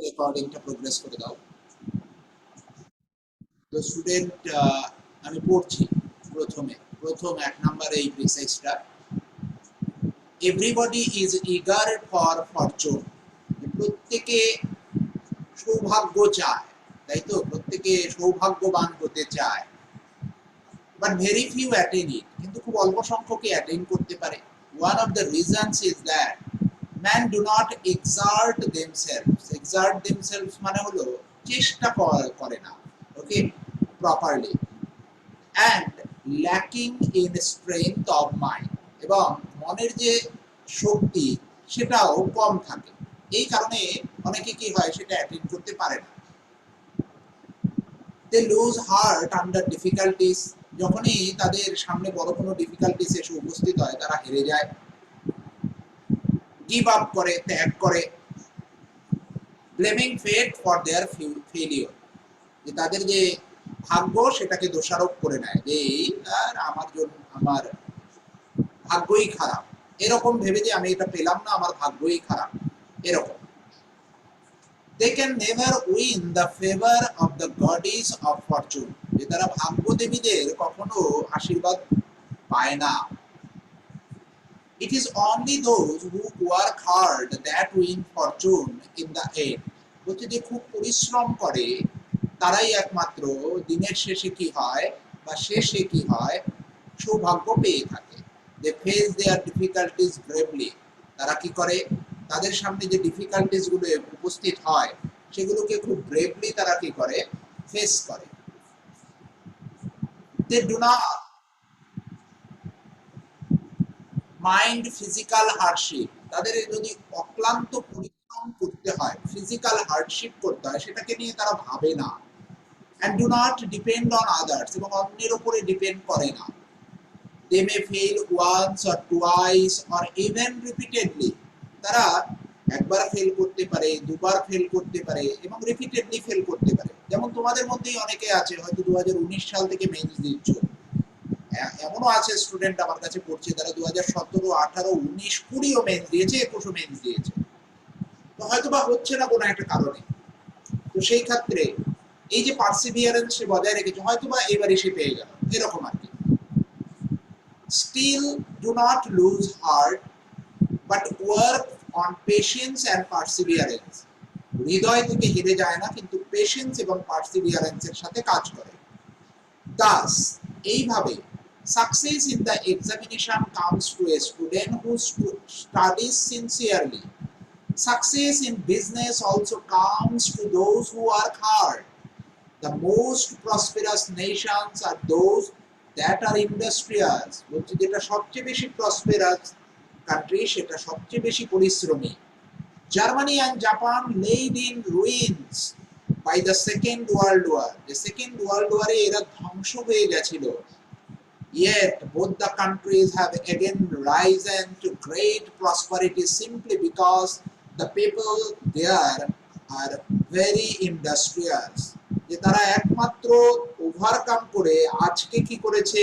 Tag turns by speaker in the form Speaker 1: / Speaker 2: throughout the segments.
Speaker 1: রেকর্ডিংটা progress করে দাও। তো স্টুডেন্ট, আমি পড়ছি প্রথম 1 নম্বরে এই প্রিসাইজটা, everybody is eager for fortune. প্রত্যেকে সৌভাগ্য চায়, তাই তো? প্রত্যেকে সৌভাগ্যবান হতে চায়, but very few attain it, কিন্তু খুব অল্প সংখ্যকই অ্যাটেইন করতে পারে। One of the reasons is that man do not exert themselves মানে হলো চেষ্টা করে না, okay, properly, and lacking in strength of mind, এবং মনের যে শক্তি সেটাও কম থাকে। এই কারণে অনেকে কি হয়, সেটা অ্যাটেইন করতে পারে না। দে লুজ হার্ট আন্ডার ডিফিকাল্টিস, যখনই তাদের সামনে বড় কোনো ডিফিকাল্টিস এসে উপস্থিত হয় তারা হেরে যায়, গিভ আপ করে, ত্যাগ করে, blaming fate for their failure, যে তাদের যে ভাগ্য সেটাকে দোষারোপ করে নেয়, যে আর আমার জন্য আমার ভাগ্যই খারাপ, এরকম ভেবে যে আমি এটা পেলাম না, আমার ভাগ্যই খারাপ, এরকম। They can never win the favor of the goddess of fortune, যে তারা ভাগ্য দেবীদের কখনো আশীর্বাদ পায় না। It is only those who work hard that win fortune in the end, বলছে যে খুব পরিশ্রম করে তারাই একমাত্র দিনের শেষে কি হয়, বা শেষে কি হয়, সৌভাগ্য পেয়ে থাকে। They face their difficulties bravely, তারা কি করে, তাদের সামনে যে ডিফিকাল্টিস গুলো উপস্থিত হয় সেগুলোকে খুব ব্রেভলি তারা কি করে, ফেস করে। They do not mind physical hardship, তাদের যদি অক্লান্ত পরিশ্রম করতে হয়, ফিজিক্যাল হার্ডশিপ করতে হয়, সেটাকে নিয়ে তারা ভাবে না। and do not depend on others, এবং অন্যের উপরে ডিপেন্ড করে না। they may fail once or twice or even repeatedly, তারা একবার ফেল করতে পারে, দুবার ফেল করতে পারে, এবং রিপিটেডলি ফেল করতে পারে। যেমন তোমাদের মধ্যেই অনেকে আছে হয়তো 2019 সাল থেকে মেইনস দিচ্ছ, এমনও আছে স্টুডেন্ট আমার কাছে পড়ছে যারা 2017, 18, 19, 20 ও মেন্স দিয়েছে, 21 ও মেন্স দিয়েছে, তো হয়তো বা হচ্ছে না কোনো একটা কারণে। তো সেই ক্ষেত্রে এই যে পারসিভিয়ারেন্স সে বজায় রেখেছে, হয়তো বা এবারে সে পেয়ে গেল, এরকম আর কি। Still do not lose heart but work on patience and perseverance, হৃদয় থেকে হেরে যায় না, কিন্তু পেশেন্স এবং পারসিভিয়ারেন্সের সাথে কাজ করে। দাস, এইভাবে success in the examination comes to a student who studies sincerely. Success in business also comes to those who work hard. The most prosperous nations are those that are industrious, বলছে যেটা সবচেয়ে বেশি প্রসপেরাস country সেটা সবচেয়ে বেশি পরিশ্রমী। Germany and Japan laid in ruins by the Second World War, the Second World War এ এরা ধ্বংস হয়ে গেছিল, yet both the countries have again risen to great prosperity simply because the people there are very industrious, যে তারা একমাত্র overcome করে আজকে কি করেছে,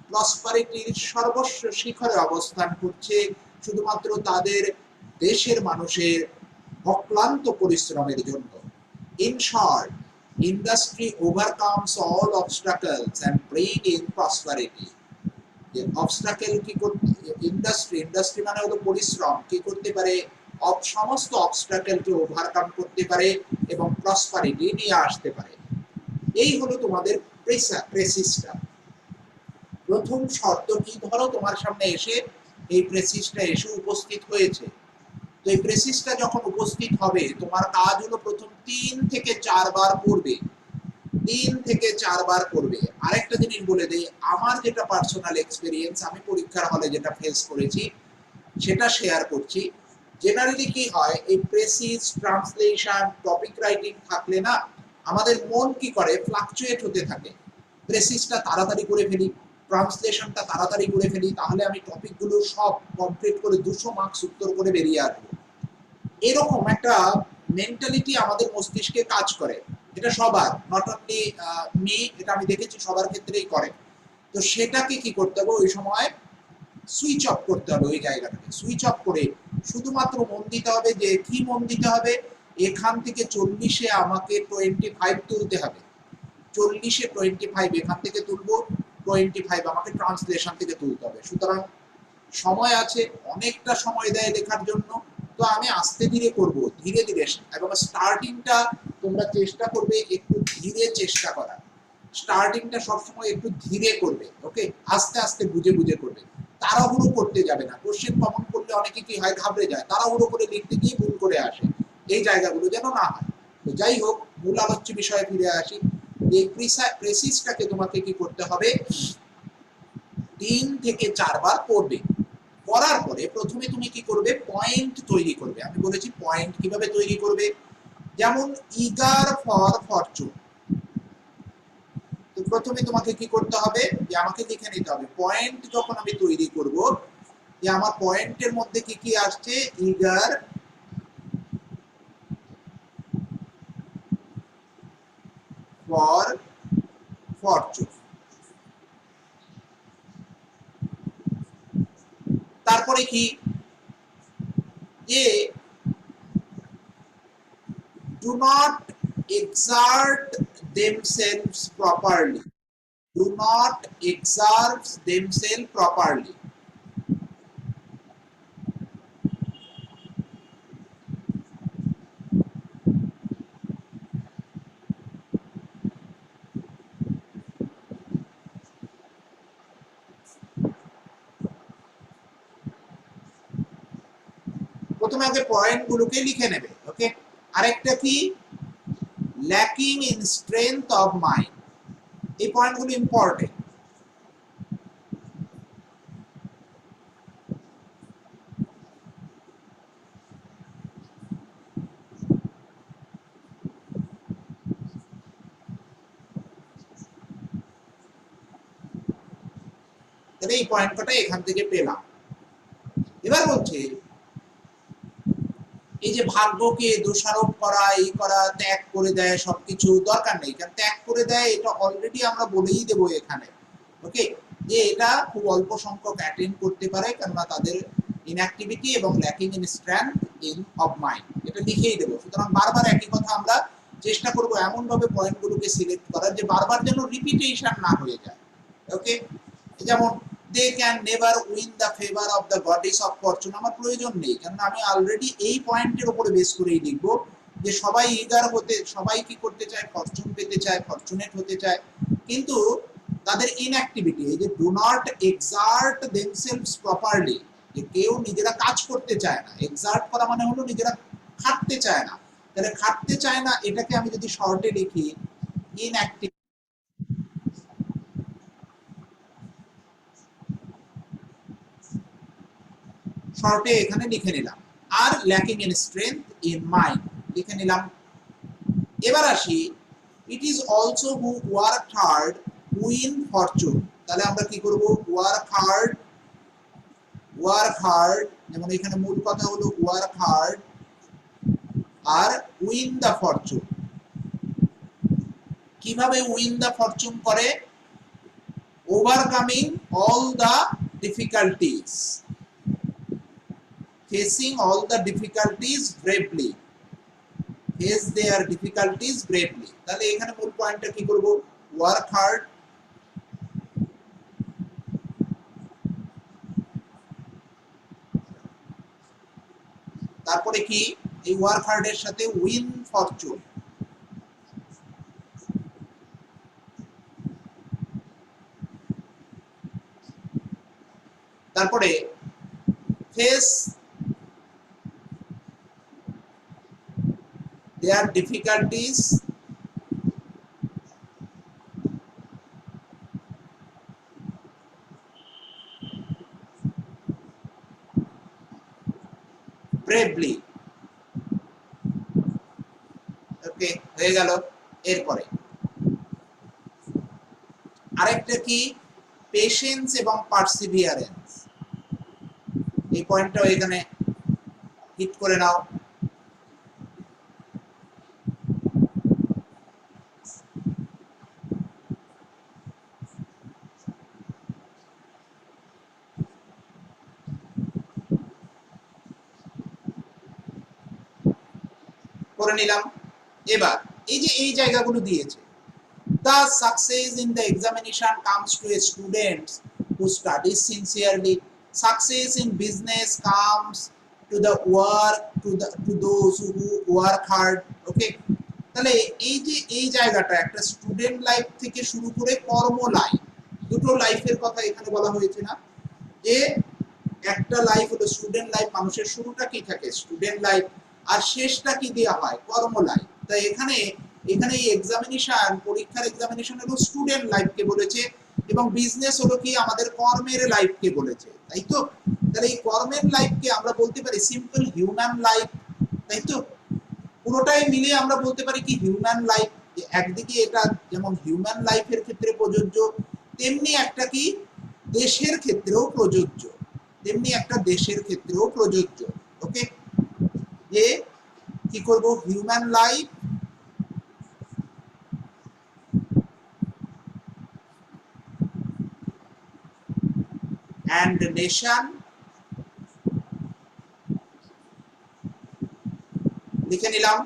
Speaker 1: প্রসপারিটির সর্বস্ব শিখরে অবস্থান করছে, শুধুমাত্র তাদের দেশের মানুষের অক্লান্ত পরিশ্রমের জন্য। In short, industry overcomes all obstacles and bring in prosperity. যে অবস্টাকেল কি করতে, ইন্ডাস্ট্রি মানে হলো পরিশ্রম, কি করতে পারে, সমস্ত অবস্টাকেলকে ওভারকাম করতে পারে এবং প্রসপারিটি নিয়ে আসতে পারে। এই হলো তোমাদের প্রেসিসটা। প্রথম শর্ত কি, ধরো তোমার সামনে এসে এই প্রেসিসটা এসে উপস্থিত হয়েছে, তো এই প্রেসিসটা যখন উপস্থিত হবে তোমার কাজ হলো প্রথম 3 থেকে 4 বার পড়বে, 3 থেকে 4 বার পড়বে। আরেকটা জিনিস বলে দেই, আমার যেটা পার্সোনাল এক্সপেরিয়েন্স, আমি পরীক্ষার হলে যেটা ফেস করেছি সেটা শেয়ার করছি। জেনারেলি কি হয়, এই প্রেসিস, ট্রান্সলেশন, টপিক রাইটিং থাকলে না আমাদের মন কি করে, ফ্লাকচুয়েট হতে থাকে। প্রেসিসটা তাড়াতাড়ি করে ফেলি, ট্রান্সলেশনটা তাড়াতাড়ি করে ফেলি, তাহলে আমি টপিকগুলো সব কমপ্লিট করে 200 মার্কস উত্তর করে বেরিয়ে আসবো, এরকম একটা মেন্টালিটি আমাদের মস্তিষ্কে কাজ করে। এটা সবার, নট অনলি মি, এটা আমি দেখেছি সবার ক্ষেত্রেই করে। তো সেটাকে কি করতে হবে, ওই সময় সুইচ অফ করতে হবে, ওই জায়গাটাকে সুইচ অফ করে শুধুমাত্র মন দিতে হবে। যে কি মন দিতে হবে, এখান থেকে 40-এ আমাকে 25 তুলতে হবে, 40-এ 25 এখান থেকে তুলবো, 25 আমাকে ট্রান্সলেশন থেকে তুলতে হবে। সুতরাং সময় আছে, অনেকটা সময় দেয় লেখার জন্য, তো আমি আস্তে ধীরে করব, ধীরে ধীরে। এবং স্টার্টিংটা তোমরা চেষ্টা করবে একটু ধীরে চেষ্টা করার, স্টার্টিংটা সবসময় একটু ধীরে করবে, ওকে, আস্তে আস্তে বুঝে বুঝে করবে, তাড়াহুড়ো করতে যাবে না। কোশ্চেন কমন করলে অনেকে কি হয়, ঘাবড়ে যায়, তাড়াহুড়ো করে লিখতে গিয়ে ভুল করে আসে, এই জায়গাগুলো যেন না হয়। তো যাই হোক, মূল আলোচ্য বিষয়ে ফিরে আসি। এই প্রেসিসটাকে তোমাকে কি করতে হবে, 3 থেকে 4 বার পড়বে। করার পরে প্রথমে তুমি কি করবে, পয়েন্ট তৈরি করবে। আমি বলেছি পয়েন্ট কিভাবে তৈরি করবে, যেমন ইগার ফর ফরচুন। তো প্রথমে তোমাকে কি করতে হবে, যে আমাকে লিখে নিতে হবে পয়েন্ট যখন আমি তৈরি করব, যে আমার পয়েন্টের মধ্যে কি কি আসছে, ইগার ফর ফরচুন। তারপরে কি, যে do not exert themselves properly, do not exert themselves properly। প্রথমে আগে পয়েন্ট গুলোকে লিখে নেবে, ওকে। আরেকটা কি, lacking in strength of mind, এই পয়েন্টগুলো ইম্পর্টেন্ট। তাহলে এই পয়েন্ট কটা এখান থেকে পেলাম। এবার বলছে, এই যে ভাগ্যকে দোষারোপ করা, এই করা, ত্যাগ করে দেয়, সবকিছু দরকার নেই, কারণ ত্যাগ করে দেয় এটা অলরেডি আমরা বলেই দেবো এখানে, ওকে, যে এটা খুব অল্প সংখ্যক অ্যাটেন্ড করতে পারে, কেননা তাদের ইনঅ্যাক্টিভিটি এবং lacking in strength in of mind, এটা লিখেই দেবো। সুতরাং বারবার একই কথা আমরা চেষ্টা করব এমন ভাবে পয়েন্টগুলোকে সিলেক্ট করার যে বারবার যেন রিপিটেশন না হয়ে যায়, ওকে। যেমন they can never win the favour of the goddess of fortune, আমার প্রয়োজন নেই, কারণ আমি অলরেডি এই পয়েন্টের উপরে বেস করেই লিখবো যে সবাই ইগার হতে, সবাই কি করতে চায়, ফরচুন পেতে চায়, ফরচুনেট হতে চায়, কিন্তু তাদের ইনঅ্যাক্টিভিটি, এই যে do not exert themselves properly, যে কেউ নিজেরা কাজ করতে চায় না, এক্সার্ট করা মানে হলো নিজেরা খাটতে চায় না, তাহলে খাটতে চায় না এটাকে আমি যদি শর্টে লিখি, ইনঅ্যাক্টিভ, শর্টে এখানে লিখে নিলাম। আর lacking in strength in mind লিখে নিলাম। এবার আসি, it is also who work hard win fortune, তাহলে আমরা কি করব, ওয়ার্ক হার্ড, ওয়ার্ক হার্ড, যেমন এখানে মূল কথা হলো ওয়ার্ক হার্ড, আর উইন দ্য ফরচুন। কিভাবে উইন দ্য ফরচুন করে, overcoming all the difficulties, facing all the difficulties bravely, face their difficulties bravely. তাহলে এখানে মূল পয়েন্টটা কি করব, ওয়ার্ক হার্ড, তারপরে কি, এই ওয়ার্ক হার্ড এর সাথে উইন ফরচুন, তারপরে ফেস দেয়ার ডিফিকাল্টিজ ব্রেভলি, ওকে, হয়ে গেল। এরপরে আরেকটা কি, পেশেন্স এবং পারসিভিয়ারেন্স, এই পয়েন্টটাও এখানে হিট করে নাও। করে নিলাম। এবার এই যে এই জায়গাগুলো দিয়েছে, the success in the examination comes to a students who studies sincerely, success in business comes to the work to those who work hard. ওকে, তাহলে এই যে এই জায়গাটা একটা স্টুডেন্ট লাইফ থেকে শুরু করে কর্ম লাইফ, দুটো লাইফের কথা এখানে বলা হয়েছে না, যে একটা লাইফ হলো স্টুডেন্ট লাইফ, মানুষের শুরুটা কি থাকে স্টুডেন্ট লাইফ, আর শেষটা কি দেওয়া হয় কর্ম লাইফ। তাই এখানে এই এক্সামিনেশন, পরীক্ষার এক্সামিনেশন হলো স্টুডেন্ট লাইফকে বলেছে, এবং বিজনেস হলো কি আমাদের কর্মের লাইফকে বলেছে, তাই তো। তাহলে এই কর্মের লাইফকে আমরা বলতে পারি সিম্পল হিউম্যান লাইফ, তাই তো। পুরোটাই মিলে আমরা বলতে পারি কি হিউম্যান লাইফ। একদিকে এটা যেমন হিউম্যান লাইফের ক্ষেত্রে প্রযোজ্য, তেমনি একটা কি দেশের ক্ষেত্রেও প্রযোজ্য, তেমনি একটা দেশের ক্ষেত্রেও প্রযোজ্য। ওকে, যে কি করব, হিউম্যান লাইফ and nation, লিখে নিলাম।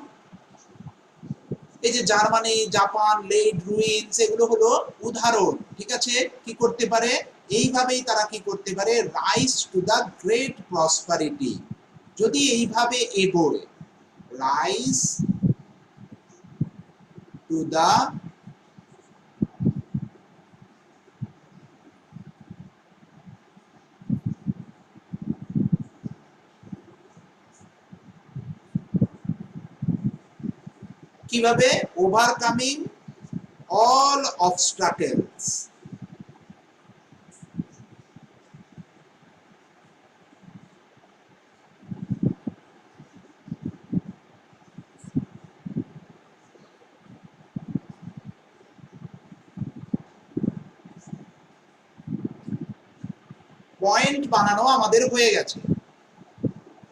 Speaker 1: এই যে জার্মানি, জাপান, লেড রুইন্স, এগুলো হলো উদাহরণ, ঠিক আছে। কি করতে পারে, এইভাবেই তারা কি করতে পারে, rise to the great prosperity, যদি এইভাবে এগোয়, রাইজ টু দা কিভাবে, ওভারকামিং অল অবস্টাকেলস, পয়েন্ট বানানো আমাদের হয়ে গেছে,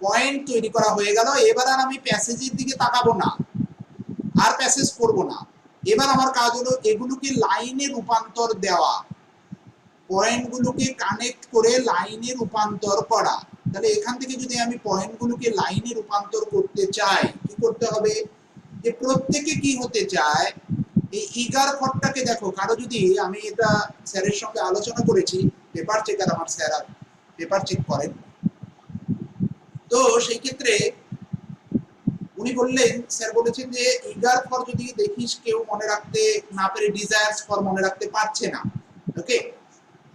Speaker 1: পয়েন্ট তৈরি করা হয়ে গেল। এবার আর আমি প্যাসেজের দিকে তাকাবো না, আর প্যাসেজ করব না। এবার আমার কাজ হলো এগুলোকে লাইনে রূপান্তর দেওয়া, পয়েন্টগুলোকে কানেক্ট করে লাইনে রূপান্তর করা। তাহলে এখান থেকে যদি আমি পয়েন্টগুলোকে লাইনে রূপান্তর করতে চাই, কি করতে হবে, যে প্রত্যেকে কি হতে চায়, এই ইগার ফটটাকে দেখো, কারো যদি, আমি এটা স্যারের সঙ্গে আলোচনা করেছি, পেপার চেকার আমার স্যার পেপার চেক করেন, তো সেই ক্ষেত্রে উনি বললেন, স্যার বলেছেন যে ইগার ফর যদি দেখিস কেউ মনে রাখতে না পেরে ডিজায়ার্স ফর মনে রাখতে পারছে না, ওকে।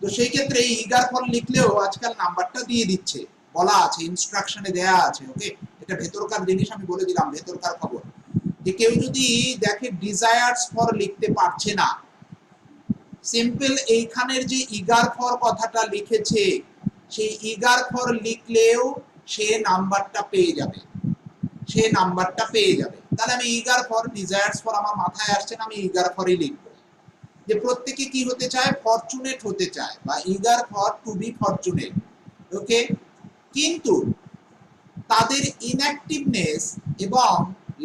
Speaker 1: তো সেই ক্ষেত্রে ইগার ফর লিখলেও আজকাল নাম্বারটা দিয়ে দিচ্ছে, বলা আছে, ইনস্ট্রাকশনে দেয়া আছে, ওকে। এটা ভেতরকার জিনিস, আমি বলে দিলাম, ভেতরকার খবর। যে কেউ যদি দেখে ডিজায়ার্স ফর লিখতে পারছে না, সিম্পল এইখানের যে ইগার ফর কথাটা লিখেছে, সেই ইগার ফর লিখলেও সে নাম্বারটা পেয়ে যাবে, সে নাম্বারটা পেয়ে যাবে। তাহলে আমি ইগার ফর, ডিজায়ার্স ফর আমার মাথায় আসছে না, আমি ইগার ফরই লিখবো। যে প্রত্যেকে কি হতে চায়, ফরচুনেট হতে চায়, বা eager for to be fortunate, okay. কিন্তু তাদের ইনঅ্যাক্টিভনেস এবং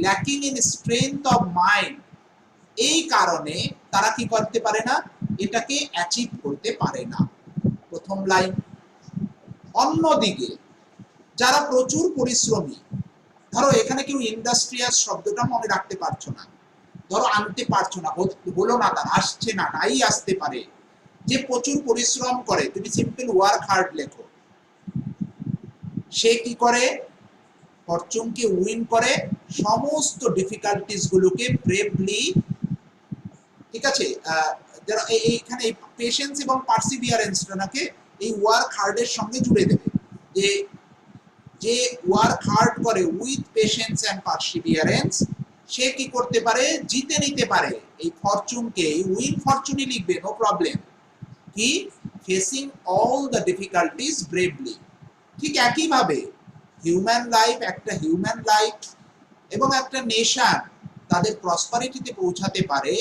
Speaker 1: lacking in strength of mind, এই কারণে তারা কি করতে পারে না, এটাকে অ্যাচিভ করতে পারে না, প্রথম লাইন। অন্যদিকে যারা প্রচুর পরিশ্রমী, ধরো এখানে কেউ ইন্ডাস্ট্রিয়াস শব্দটা মনে রাখতে পারছো না, ধরো আনতে পারছো না, বলো না, তার আসছে না, নাই আসতে পারে, যে প্রচুর পরিশ্রম করে, তুমি সিম্পল ওয়ার্ক হার্ড লেখো, সে কি করে, ফরচুনকে উইন করে, সমস্ত ডিফিকাল্টিস গুলোকে ব্রেভলি, ঠিক আছে। যারা এইখানে পেশেন্স এবং পারসিভিয়ারেন্সটাকে এই ওয়ার্ক হার্ডের সঙ্গে জুড়ে দেবে, যে যে ওয়ার্ক হার্ড করে উইথ পেশেন্স এন্ড পারসিভিয়ারেন্স, সে কি করতে পারে, জিতে নিতে পারে এই ফরচুনকে, উইন ফরচুনই লিখবে, নো প্রবলেম, কি facing all the difficulties bravely. ঠিক একইভাবে হিউম্যান লাইফ, একটা হিউম্যান লাইফ এবং একটা নেশন তাদের প্রসপারিটিতে পৌঁছাতে পারে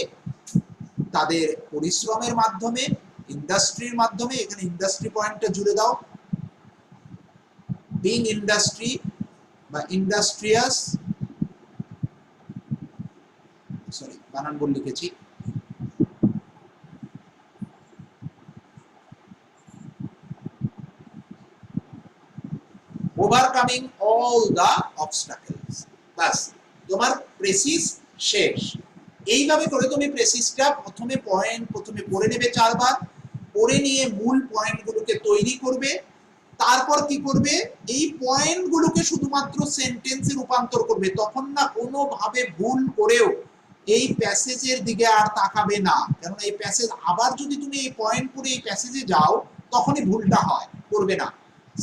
Speaker 1: তাদের পরিশ্রমের মাধ্যমে, ইন্ডাস্ট্রির মাধ্যমে। এখানে ইন্ডাস্ট্রি পয়েন্টটা জুড়ে দাও, বিং ইন্ডাস্ট্রি বা ইন্ডাস্ট্রিয়াস, সরি বানান ভুল লিখেছি, ওভারকামিং অল দা অবস্টাকেলস। বাস, তোমার প্রেসিস শেষ। এইভাবে করে তুমি প্রেসিসটা প্রথমে পড়ে নেবে 4 বার, পড়ে নিয়ে মূল পয়েন্টগুলোকে তৈরি করবে। তারপর কি করবে, এই পয়েন্টগুলোকে শুধুমাত্র সেন্টেন্সে রূপান্তর করবে। তখন না কোনোভাবে ভুল করেও এই প্যাসেজের দিকে আর তাকাবে না, কারণ এই প্যাসেজ আবার যদি তুমি এই পয়েন্ট পড়ে এই প্যাসেজে যাও তখনই ভুলটা হয়, করবে না।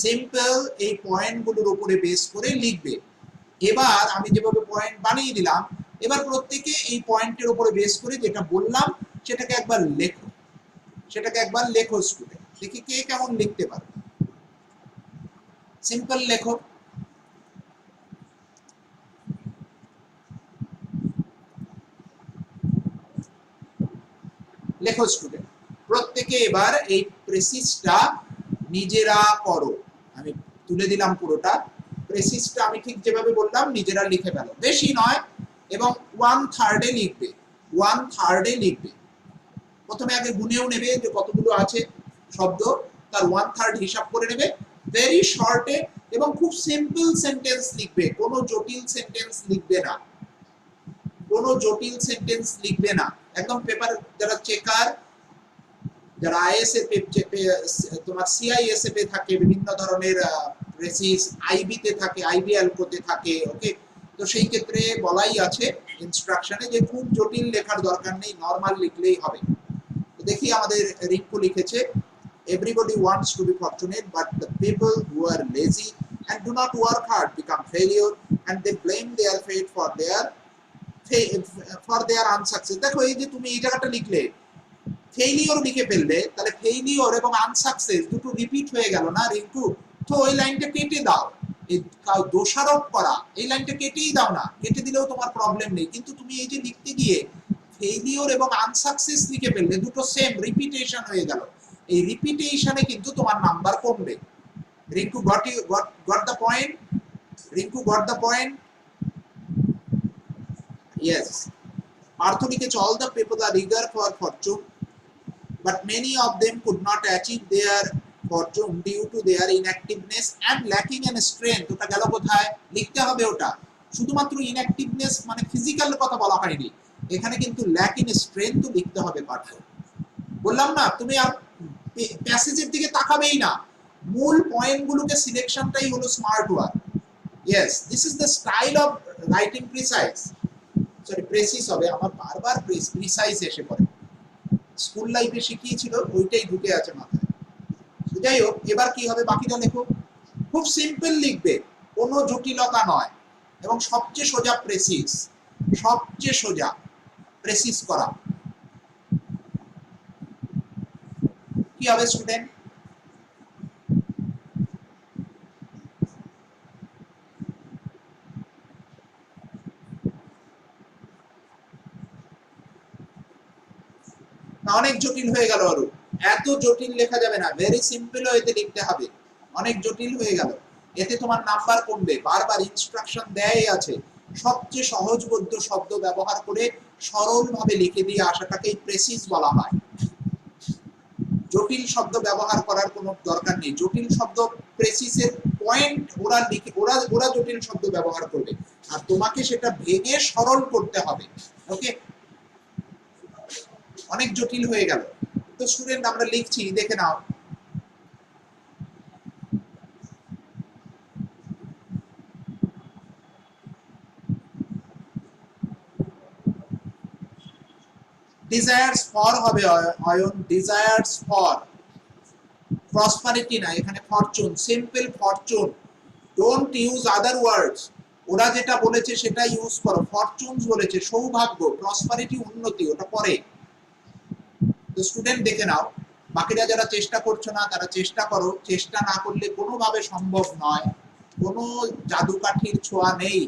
Speaker 1: সিম্পল এই পয়েন্টগুলোর উপরে বেস করে লিখবে। এবার আমি যেভাবে পয়েন্ট বানিয়ে দিলাম, এবার প্রত্যেকে এই পয়েন্টের উপরে বেস করে যেটা বললাম সেটাকে একবার লেখো, স্টুডেন্ট। দেখি কে কেমন লিখতে পারবে। সিম্পল লেখো। লেখো স্টুডেন্ট, প্রত্যেকে এবার এই প্রেসিসটা নিজেরা করো। আমি তুলে দিলাম পুরোটা। প্রেসিসটা আমি ঠিক যেভাবে বললাম নিজেরা লিখে ফেলো, বেশি নয়, এবং 1/3 লিখবে। 1/3 লিখবে। প্রথমে আগে গুনেও নেবে যে কতগুলো আছে শব্দ, তার 1/3 হিসাব করে নেবে। ভেরি শর্টে এবং খুব সিম্পল সেন্টেন্স লিখবে, কোনো জটিল সেন্টেন্স লিখবে না, একদম পেপার যারা চেকার, যারা আইএসএফ তোমার সিআইএসএফ এ থাকে, বিভিন্ন ধরনের প্রেসিস, আইবি তে থাকে, আইবিএল কোতে থাকে, ওকে। তো সেই ক্ষেত্রে বলাই আছে ইনস্ট্রাকশনে যে খুব জটিল লেখার দরকার নেই, নরমাল লিখলেই হবে। তো দেখি আমাদের রিঙ্কু লিখেছে, everybody wants to be fortunate but the people who are lazy and do not work hard become failure and they blame their fate for their unsuccess। দেখো এই যে তুমি এই জায়গাটা লিখলে, ফেইলিওর লিখে ফেললে, তাহলে ফেইলিওর এবং আনসাকসেস দুটো রিপিট হয়ে গেল না রিঙ্কু? তো ওই লাইনটা কেটে দাও। এই দোষারোপ করা, এই লাইনটা কেটেই দাও না, কেটে দিলেও তোমার প্রবলেম নেই। কিন্তু তুমি এই যে লিখতে গিয়ে ফেইলিওর এবং আনসাকসেস লিখে ফেললে, দুটো সেম রিপিটেশন হয়ে গেল। এই রিপিটেশনে কিন্তু তোমার নাম্বার কমবে। Rinku got the point? Rinku got the point? Yes. Partha লিখেছে, all the people are eager for fortune but many of them could not achieve their fortune due to their inactiveness and lacking in strength। ওটা গেল কোথায়? লিখতে হবে ওটা। শুধুমাত্র ইনঅ্যাক্টিভনেস মানে physical কথা বলা হয়নি, এখানে কিন্তু ল্যাক ইন স্ট্রেংথ লিখতে হবে পার্থ। বললাম না তুমি আর প্যাসেজের দিকে তাকাবেই না, মূল পয়েন্টগুলোকে সিলেকশনটাই হলো smart work. Yes, this is the style of writing precise, sorry precis হবে, আমার বারবার প্রিসাইজ এসে পড়ে। স্কুল লাইফে শিখিয়েছিল ওইটাই ঢুকে আছে মাথায়। যাই হোক, এবার কি হবে বাকিটা লেখো। খুব সিম্পল লিখবে, কোনো জটিলতা নয়, এবং সবচেয়ে সোজা প্রেসিস, সবচেয়ে সোজা প্রেসিস করা। কি হবে স্টুডেন্ট? অনেক জটিল হয়ে গেল আরো, এত জটিল লেখা যাবে না, ভেরি সিম্পল এতে লিখতে হবে। অনেক জটিল হয়ে গেল, এতে তোমার নাম্বার কমবে। বারবার ইনস্ট্রাকশন দেয় আছে, সবচেয়ে সহজবোধ্য শব্দ ব্যবহার করে সরলভাবে লিখে দিয়ে আসাটাকেই প্রেসিস বলা হয়। জটিল শব্দ ব্যবহার করার কোনো দরকার নেই। জটিল শব্দ প্রেসিসের পয়েন্ট ওরা লিখে, ওরা জটিল শব্দ ব্যবহার করবে, আর তোমাকে সেটা ভেঙে সরল করতে হবে, ওকে। অনেক জটিল হয়ে গেল। তো স্টুডেন্ট আমরা লিখছি, দেখে নাও। ডিজায়ার্স ফর হবে অয়ন, ডিজায়ার্স ফর, প্রসপারিটি না, এখানে fortune, simple fortune. Don't use other words, ওরা যেটা বলেছে সেটা ইউজ করো। ফরচুনস বলেছে সৌভাগ্য, প্রসপারিটি উন্নতি, ওটা পরে। তো স্টুডেন্ট দেখে নাও, বাকিরা যারা চেষ্টা করছো না তারা চেষ্টা করো, চেষ্টা না করলে কোনোভাবে সম্ভব নয়, কোনো জাদুকাঠির ছোঁয়া নেই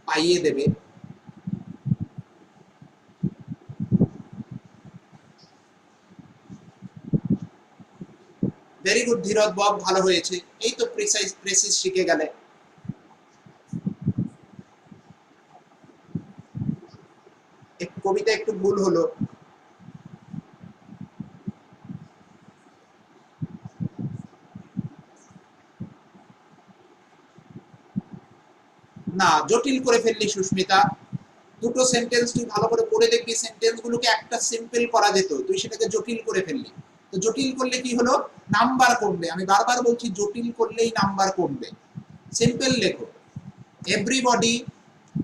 Speaker 1: পাইয়ে দেবে। ভেরি গুড ধীরজ বব, ভালো হয়েছে। এই তো প্রেসিস শিখে গেলে। কবিতা একটু ভুল হলো, না জটিল করে ফেললি সুস্মিতা। দুটো সেন্টেন্স তুই ভালো করে পড়ে দেখবি, সেন্টেন্স গুলোকে একটা সিম্পল করা যেত, তুই সেটাকে জটিল করে ফেললি। তো জটিল করলে কি হলো, নাম্বার কমবে। আমি বারবার বলছি জটিল করলেই নাম্বার কমবে। সিম্পল লেখো, এভরিবডি,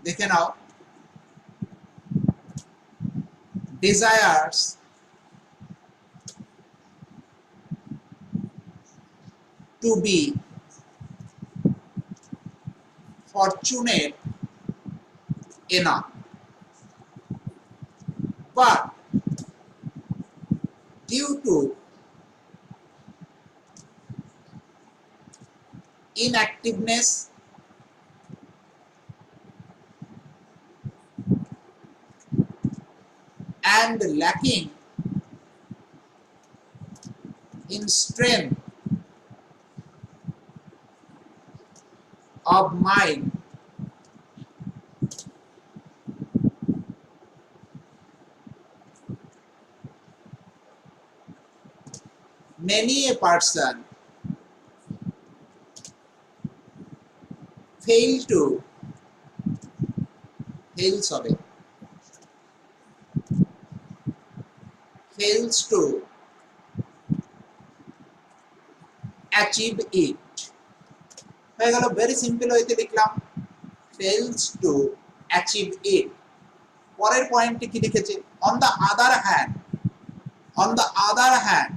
Speaker 1: দেখে নাও, desires to be fortunate enough, but due to inactiveness and lacking in strength of mind, many a person fails to achieve it। হয়ে গেল, ভেরি সিম্পল ওয়েতে লিখলাম, fails to achieve it। পরের পয়েন্টে কি লিখেছে, on the other hand, on the other hand,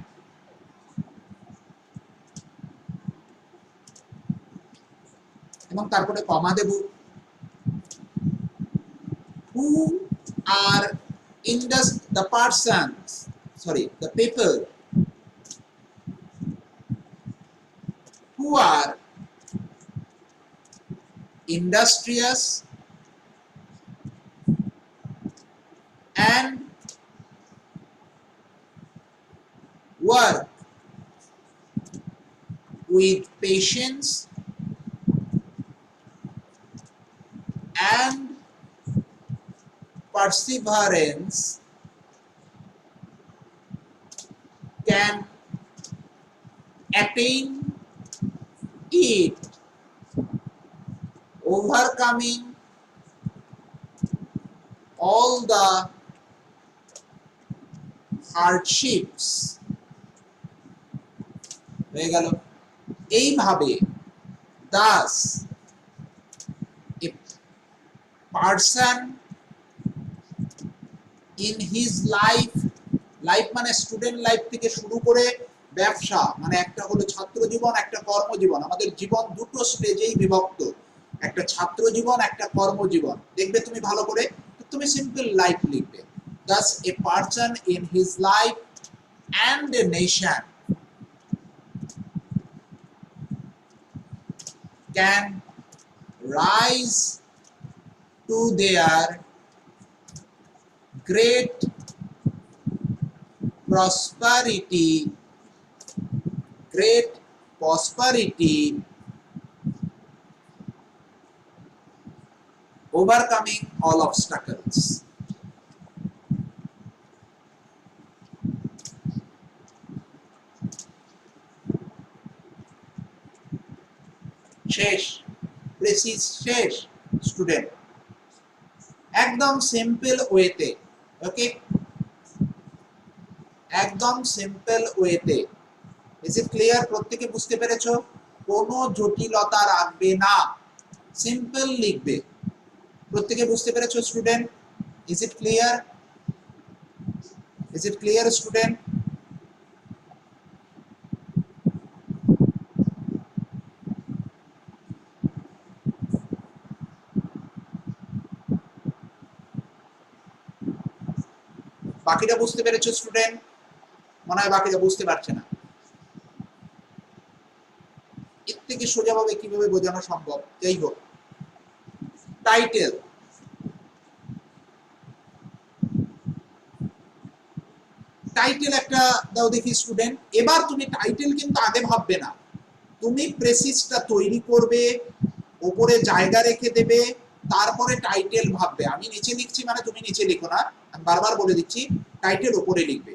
Speaker 1: এবং তারপরে কমা দেব, who are the persons, sorry, the people who are industrious and work with patience and perseverance can attain it, overcoming all the hardships। হয়ে গেল। এইভাবে thus a person in his life, life মানে student life থেকে শুরু করে ব্যবসা, মানে একটা হলো ছাত্র জীবন, একটা কর্মজীবন। আমাদের জীবন দুটো স্টেজেই বিভক্ত, একটা ছাত্র জীবন, একটা কর্মজীবন। দেখবে তুমি ভালো করে, তুমি সিম্পল লাইফ লিখবে, thus a person in his life and a nation can rise to their great prosperity, overcoming all obstacles। শেষ, প্রেসিস শেষ স্টুডেন্ট, একদম সিম্পল ওয়েতে, ওকে, একদম সিম্পল ওয়েতে। Is it clear? প্রত্যেকে বুঝতে পেরেছো? কোনো জটিলতা রাখবে না, সিম্পল লিখবে। প্রত্যেকে বুঝতে পেরেছো student? Is it clear? Is it clear student? বাকিটা বুঝতে পেরেছো স্টুডেন্ট? মনে হয় বাকিটা বুঝতে পারছে না। এর থেকে সোজাভাবে কিভাবে বোঝানো সম্ভব? যাই হোক, টাইটেল, টাইটেল একটা দাও দেখি স্টুডেন্ট। এবার তুমি টাইটেল কিন্তু আগে ভাববে না, তুমি প্রেসিসটা তৈরি করবে, উপরে জায়গা রেখে দেবে, তারপরে টাইটেল ভাববে। আমি নিচে লিখছি মানে তুমি নিচে লিখো না, আমি বারবার বলে দিচ্ছি, টাইটেল উপরে লিখবে।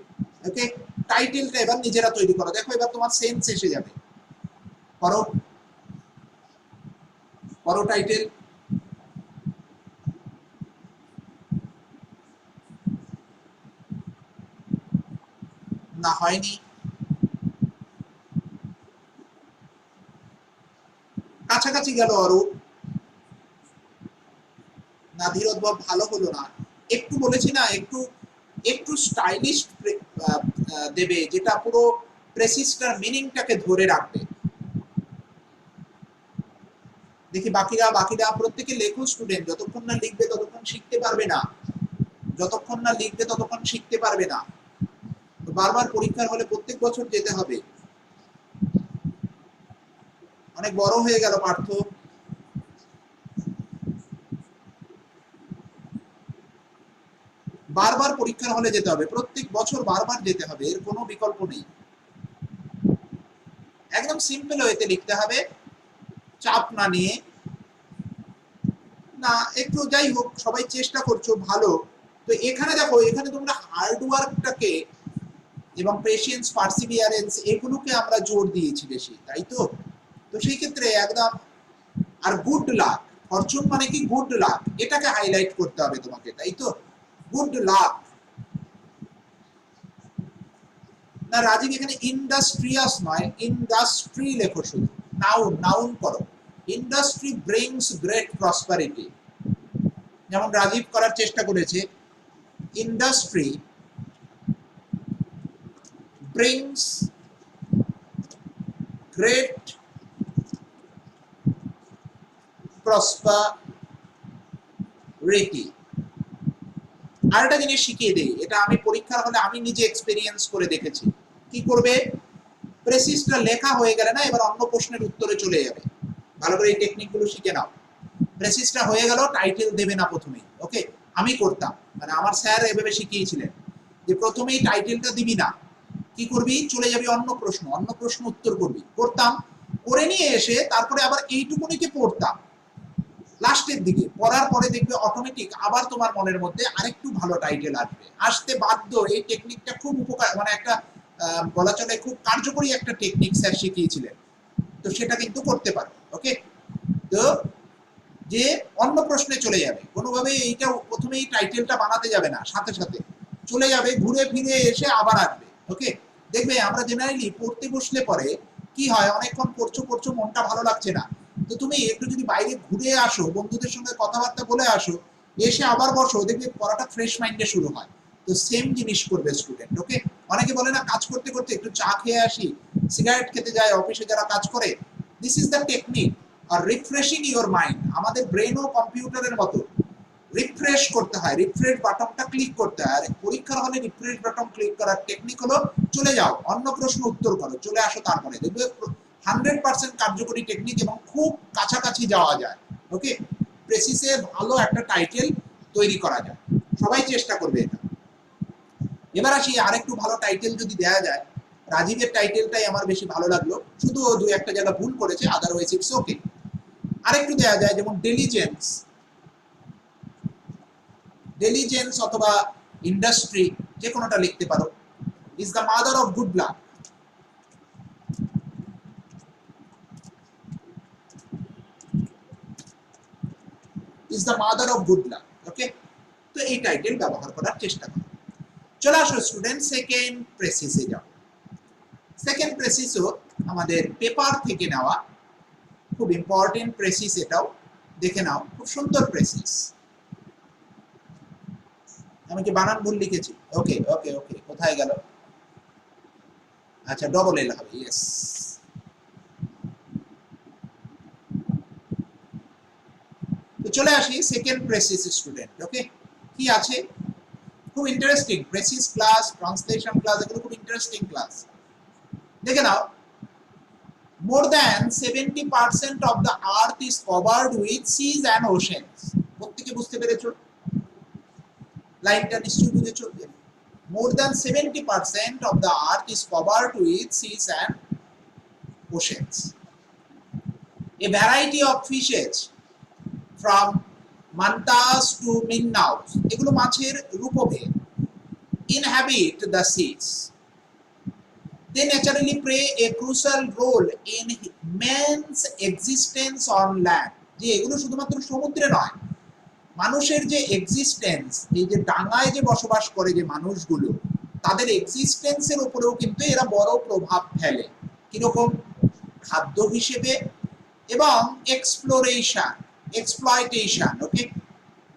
Speaker 1: ওকে, টাইটেলটা এবার নিজেরা তৈরি করো। দেখো এবার তোমার সেন্স এসে যাবে। করো, করো টাইটেল। না হয়নি, কাছাকাছি গেল অরূপ, না ধীরোদ্ভব ভালো হলো না। একটু বলেছি না, একটু একটু স্টাইলিশ দেবে, যেটা পুরো প্রেসিসটার মিনিংটাকে ধরে রাখবে। দেখি বাকিরা বাকিরা প্রত্যেকে লেখো স্টুডেন্ট, যতক্ষণ না লিখবে ততক্ষণ শিখতে পারবে না, যতক্ষণ না লিখবে ততক্ষণ শিখতে পারবে না। বারবার পরীক্ষার হলে প্রত্যেক বছর যেতে হবে। অনেক বড় হয়ে গেল পার্থ। বারবার পরীক্ষার হলে যেতে হবে, প্রত্যেক বছর বারবার যেতে হবে, এর কোনো বিকল্প নেই। একদম সিম্পল ওয়েতে লিখতে হবে, চাপ না নিয়ে। না একটু যাই হোক, সবাই চেষ্টা করছো ভালো। তো এখানে দেখো, এখানে তোমরা হার্ড ওয়ার্কটাকে এবং পেশেন্স, পার্সিভিয়ারেন্স এগুলোকে আমরা জোর দিয়েছি বেশি, তাই তো? তো সেই ক্ষেত্রে একদম, আর গুড লাক, ফরচুন মানে কি গুড লাক, এটাকে হাইলাইট করতে হবে তোমাকে, তাই তো? Good luck. না রাজীব, এখানে ইন্ডাস্ট্রিয়াস নয়, ইন্ডাস্ট্রি লেখো শুধু, নাউন নাউন করো। ইন্ডাস্ট্রি ব্রিংস গ্রেট প্রসপারিটি, যেমন রাজীব করার চেষ্টা করেছে। Industry brings great prosperity. আর একটা জিনিস শিখিয়ে দেই, এটা আমি পরীক্ষার হলে আমি নিজে এক্সপেরিয়েন্স করে দেখেছি। কি করবে, প্রেসিসটা লেখা হয়ে গেলে না, এবার অন্য প্রশ্নের উত্তরে চলে যাবে। ভালো করে এই টেকনিকগুলো শিখে নাও। প্রেসিসটা হয়ে গেল, টাইটেল দেবে না প্রথমেই। ওকে, আমি করতাম, মানে আমার স্যার এভাবে শিখিয়েছিলেন যে প্রথমেই টাইটেলটা দিবি না, কি করবি, চলে যাবি অন্য প্রশ্ন, অন্য প্রশ্ন উত্তর করবি। করতাম, করে নিয়ে এসে তারপরে আবার এইটুকুনিকে পড়তাম। লাস্টের দিকে পড়ার পরে দেখবে অটোমেটিক আবার তোমার মনের মধ্যে আরেকটু ভালো টাইটেল আসবে, আসতে বাধ্য। এই টেকনিকটা খুব উপকার, মানে একটা বলা চলে খুব কার্যকরী একটা টেকনিক স্যার শিখিয়েছিলেন। তো সেটা কিন্তু করতে পারো। ওকে, তো যে অন্য প্রশ্নে চলে যাবে, কোনোভাবে এইটা প্রথমেই টাইটেলটা বানাতে যাবে না, সাথে সাথে চলে যাবে, ঘুরে ফিরে এসে আবার আসবে। ওকে, দেখবে আমরা জেনারেলি পড়তে বসলে পরে কি হয়, অনেকক্ষণ পড়ছো পড়ছো, মনটা ভালো লাগছে না, তো তুমি একটু যদি বাইরে ঘুরে আসো, বন্ধুদের সঙ্গে কথাবার্তা বলে আসো, এসে আবার বসো, দেখবে পড়াটা ফ্রেশ মাইন্ডে শুরু হয়। তো সেম জিনিস করবে স্টুডেন্ট। ওকে, অনেকে বলে না কাজ করতে করতে একটু চা খেয়ে আসি, সিগারেট খেতে যায় অফিসে যারা কাজ করে, দিস ইজ দ্য টেকনিক আর রিফ্রেশিং ইওর মাইন্ড। আমাদের ব্রেনও কম্পিউটারের মতো, রিফ্রেশ করতে হয়, রিফ্রেশ বাটনটা ক্লিক করতে হয়। আর পরীক্ষার হলে রিফ্রেশ বাটন ক্লিক করার টেকনিক হলো, চলে যাও অন্য প্রশ্ন উত্তর করো, চলে আসো, তারপরে দেখবে 100% কার্যকরী টেকনিক এবং খুব কাছাকাছি যাওয়া যায়। ওকে, প্রেসিসে ভালো একটা টাইটেল তৈরি করা যায়, সবাই চেষ্টা করবে এটা। এবার আসি, আরেকটু ভালো টাইটেল যদি দেওয়া যায়, রাজীবের টাইটেলটাই আমার বেশি ভালো লাগলো, শুধু দুই একটা জায়গা ভুল করেছে, আদারওয়াইজ ইটস ওকে। আরেকটু দেওয়া যায়, যেমন ডেলিজেন্স, ডেলিজেন্স অথবা ইন্ডাস্ট্রি, যে কোনোটা লিখতে পারো। Is the mother of good luck, is the mother of good luck. Okay, তো এই টাইটেল ব্যবহার করার চেষ্টা করো। চলে আসো স্টুডেন্ট, সেকেন্ড প্রেসিসে যাও। সেকেন্ড প্রেসিসও আমাদের পেপার থেকে নেওয়া, খুব ইম্পর্টেন্ট প্রেসিস, এটাও দেখে নাও, খুব সুন্দর প্রেসিস। আমি কি বানান ভুল লিখেছি? ওকে ওকে ওকে, কোথায় গেল? আচ্ছা, ডবল এল হবে, ইয়েস। তো চলে আসি সেকেন্ড প্রেসিস স্টুডেন্ট। ওকে, কি আছে, খুব interesting precis class, translation class, এগুলো খুব ইন্টারেস্টিং ক্লাস। দেখে নাও, more than 70% of the earth is covered with seas and oceans। প্রত্যেকে বুঝতে পেরেছো? লাইনটা নিশ্চয়ই বুঝেছো। more than 70% of the earth is covered with seas and oceans। A variety of fishes from mantas to minnows, এগুলো মাছের রূপভেদ, inhabit the seas। They naturally play a crucial role in man's existence on land। যে এগুলো শুধুমাত্র সমুদ্রে নয়, মানুষের যে existence, এই যে ডাঙায় যে বসবাস করে যে মানুষগুলো, তাদের এক্সিস্টেন্সের উপরেও কিন্তু এরা বড় প্রভাব ফেলে। কিরকম? খাদ্য হিসেবে এবং exploration, exploitation. Okay,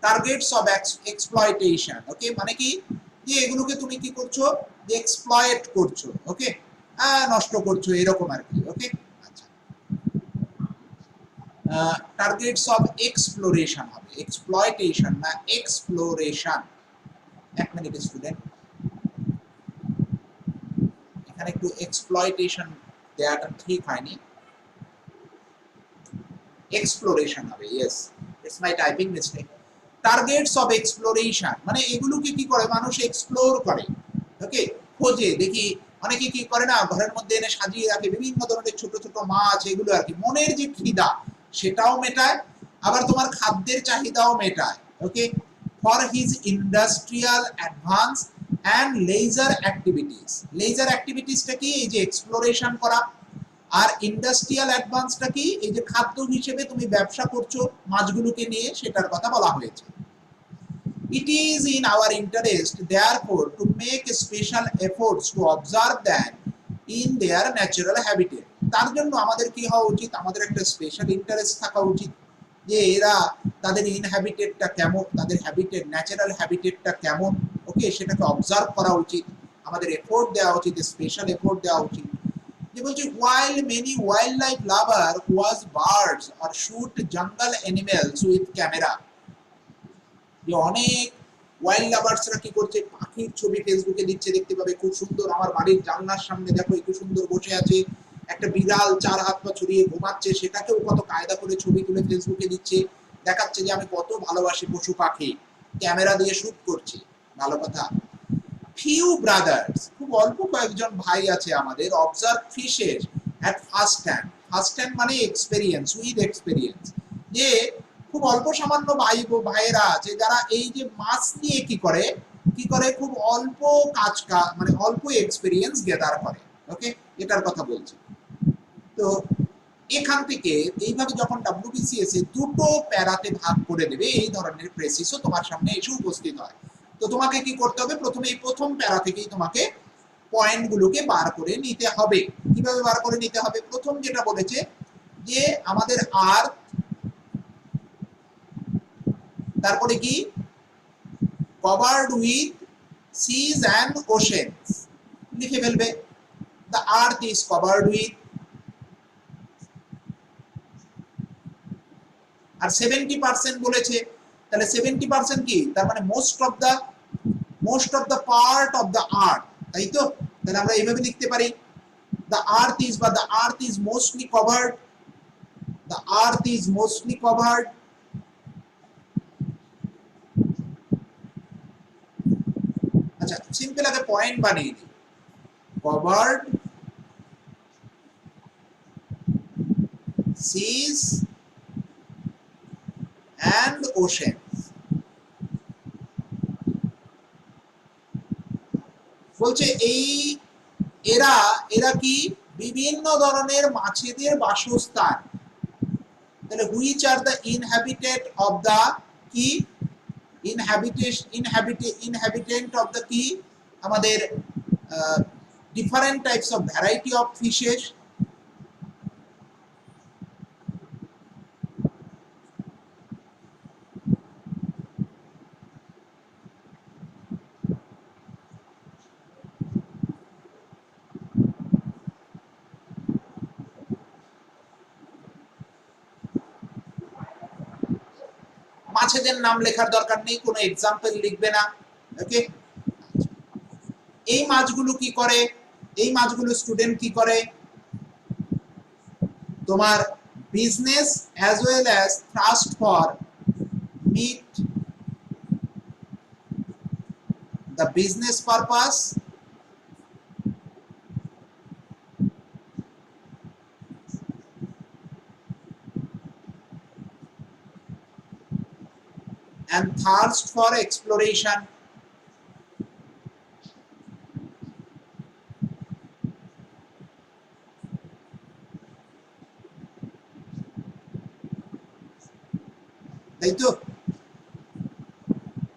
Speaker 1: targets of exploitation. Okay, মানে কি যে এগুলোকে তুমি কি করছো, যে এক্সপ্লয়েট করছো। ওকে, নষ্ট করছো, এরকম আর কি। ওকে, আচ্ছা, টার্গেটস অফ এক্সপ্লোরেশন হবে, এক্সপ্লয়টেশন না এক্সপ্লোরেশন। এক মিনিট স্টুডেন্ট, এখানে একটু এক্সপ্লয়টেশন দেওয়াটা ঠিক হয়নি, এক্সপ্লোরেশন হবে। Yes, it's my typing mistake. Targets of exploration মানে এগুলোকে কি করে, মানুষ এক্সপ্লোর করে। ওকে, খোঁজে, দেখি অনেকে কি করে না, ঘরের মধ্যে এনে সাজিয়ে রাখে বিভিন্ন ধরনের ছোট ছোট মাছ, এগুলো আর কি। মনের যে খিদা সেটাও মেটায়, আবার তোমার খাদ্যের চাহিদাও মেটায়। Okay, for his industrial advance and leisure activities. Leisure অ্যাক্টিভিটিসটা কি? এই যে এক্সপ্লোরেশন করা। আর ইন্ডাস্ট্রিয়াল অ্যাডভান্সটা কি? এই যে খাদ্য হিসেবে তুমি ব্যবসা করছো মাছগুলোকে নিয়ে, সেটার কথা বলা হয়েছে। It is in our interest, therefore, to make special efforts to observe them in their natural habitat. তার জন্য আমাদের কি হওয়া উচিত? আমাদের একটা স্পেশাল ইন্টারেস্ট থাকা উচিত যে এরা তাদের ইনহ্যাবিটেটটা কেমন, তাদের হ্যাবিটেট, ন্যাচারাল হ্যাবিটেটটা কেমন। ওকে, সেটাকে অবজার্ভ করা উচিত, আমাদের এফোর্ট দেওয়া উচিত, স্পেশাল এফোর্ট দেওয়া উচিত। যে বলছে while many wildlife lover was birds or shoot jungle animals with camera। যে অনেক ওয়াইল্ড লাভার্সরা কি করছে, পাখির ছবি ফেসবুকে দিচ্ছে, দেখতে পাবে খুব সুন্দর, আমার বাড়ির জানলার সামনে দেখো একটু সুন্দর বসে আছে একটা বিড়াল, চার হাত পা ছড়িয়ে ঘুমাচ্ছে, সেটাকেও কত কায়দা করে ছবি তুলে ফেসবুকে দিচ্ছে, দেখাচ্ছে যে আমি কত ভালোবাসি পশু পাখি, ক্যামেরা দিয়ে শুট করছি। ভালো কথা। ফিউ ব্রাদার্স, খুব অল্প কয়েকজন ভাই আছে আমাদের, অবজার্ভ ফিশের at first hand. First hand মানে এক্সপেরিয়েন্স, উইথ এক্সপেরিয়েন্স। যে খুব অল্প সামান্য ভাইয়েরা আছে যারা এই যে মাছ নিয়ে কি করে, খুব অল্প মানে অল্প এক্সপেরিয়েন্স গেদার করে। ওকে, এটার কথা বলছি। তো এখান থেকে এইভাবে যখন WBCS দুটো প্যারাতে ভাগ করে দেবে, এই ধরনের প্রেসিসও তোমার সামনে এসে উপস্থিত হয়। তো তোমাকে কি করতে হবে? প্রথমে এই প্রথম প্যারা থেকেই তোমাকে পয়েন্টগুলোকে বার করে নিতে হবে। কিভাবে বার করে নিতে হবে? প্রথম যেটা বলেছে যে আমাদের আর্থ, তারপরে কি covered with seas and oceans, লিখে ফেলবে the earth is covered with, আর 70% বলেছে, তাহলে 70% কি? তার মানে most of the part of the earth, তাই তো? তাহলে আমরা এইভাবে লিখতে পারি দ্য আর্থ ইজ, বা the earth is mostly covered, the earth is mostly covered. আচ্ছা, সিম্পল আগে পয়েন্ট বানিয়ে দিই, কভার্ড সিজ অ্যান্ড ওশেনস। বলছে এই এরা কি বিভিন্ন ধরনের মাছেদের বাসস্থান। তাহলে which are the inhabitant of the কি, ইনহ্যাবিটেন্ট অফ দ্য কি, আমাদের different types of variety of fishes. মাছেদের নাম লেখার দরকার নেই, কোনো এক্সাম্পল লিখবে না। ওকে, এই মাছগুলো কি করে, এই মাছগুলো স্টুডেন্ট কি করে, তোমার business as well as thrust for meet, the business purpose, and thirst for exploration। তাই তো?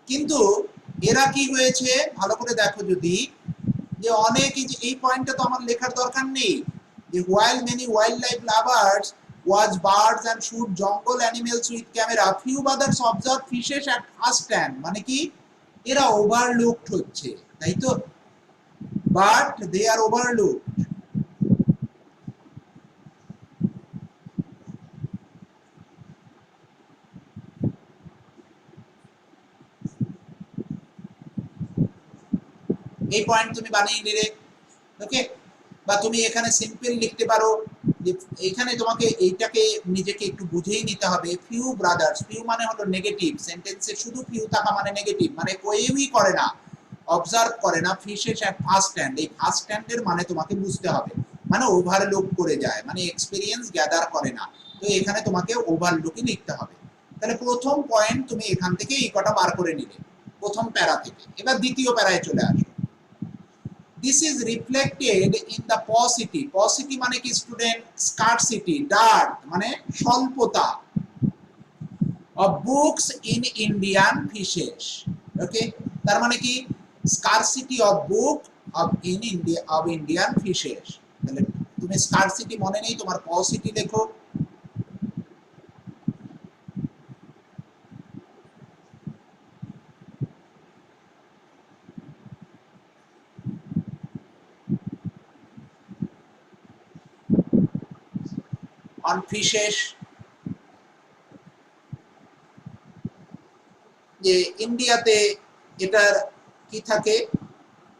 Speaker 1: কিন্তু এরা কি হয়েছে ভালো করে দেখো যদি, যে অনেক এই পয়েন্টটা তো আমার লেখার দরকার নেই, যে while many wildlife lovers watch birds and shoot jungle animals with camera, few others observe fishes at first hand, মানে কি এরা ওভারলুকড হচ্ছে, তাই তো, বাট দে আর ওভারলুকড। এই পয়েন্ট তুমি বানিয়ে নিলে, ওকে। বা তুমি এখানে সিম্পল লিখতে পারো যে এখানে তোমাকে এইটাকে নিজেকে একটু বুঝেই নিতে হবে, ফিউ ব্রাদার্স, ফিউ মানে হলো নেগেটিভ, সেন্টেন্সে শুধু ফিউ থাকা মানে নেগেটিভ, মানে কেউই করে না, অবজার্ভ করে না ফিশেস এট ফার্স্ট হ্যান্ড, এই ফার্স্ট হ্যান্ডের মানে তোমাকে বুঝতে হবে, মানে ওভারলুক করে যায়, মানে এক্সপেরিয়েন্স গ্যাদার করে না, তো এখানে তোমাকে ওভারলুকই লিখতে হবে। তাহলে প্রথম পয়েন্ট তুমি এখান থেকে এই কটা বার করে নিলে প্রথম প্যারা থেকে। এবার দ্বিতীয় প্যারায় চলে আসো। This is reflected in the paucity, paucity মানে কি স্টুডেন্ট, scarcity, dearth মানে স্বল্পতা, of books in Indian fishes, okay, তার মানে কি scarcity of book of in India of Indian fishes। তাহলে তুমি scarcity মনে নেই, তোমার paucity লেখো। on fishes, যে ইন্ডিয়াতে এটার কি থাকে,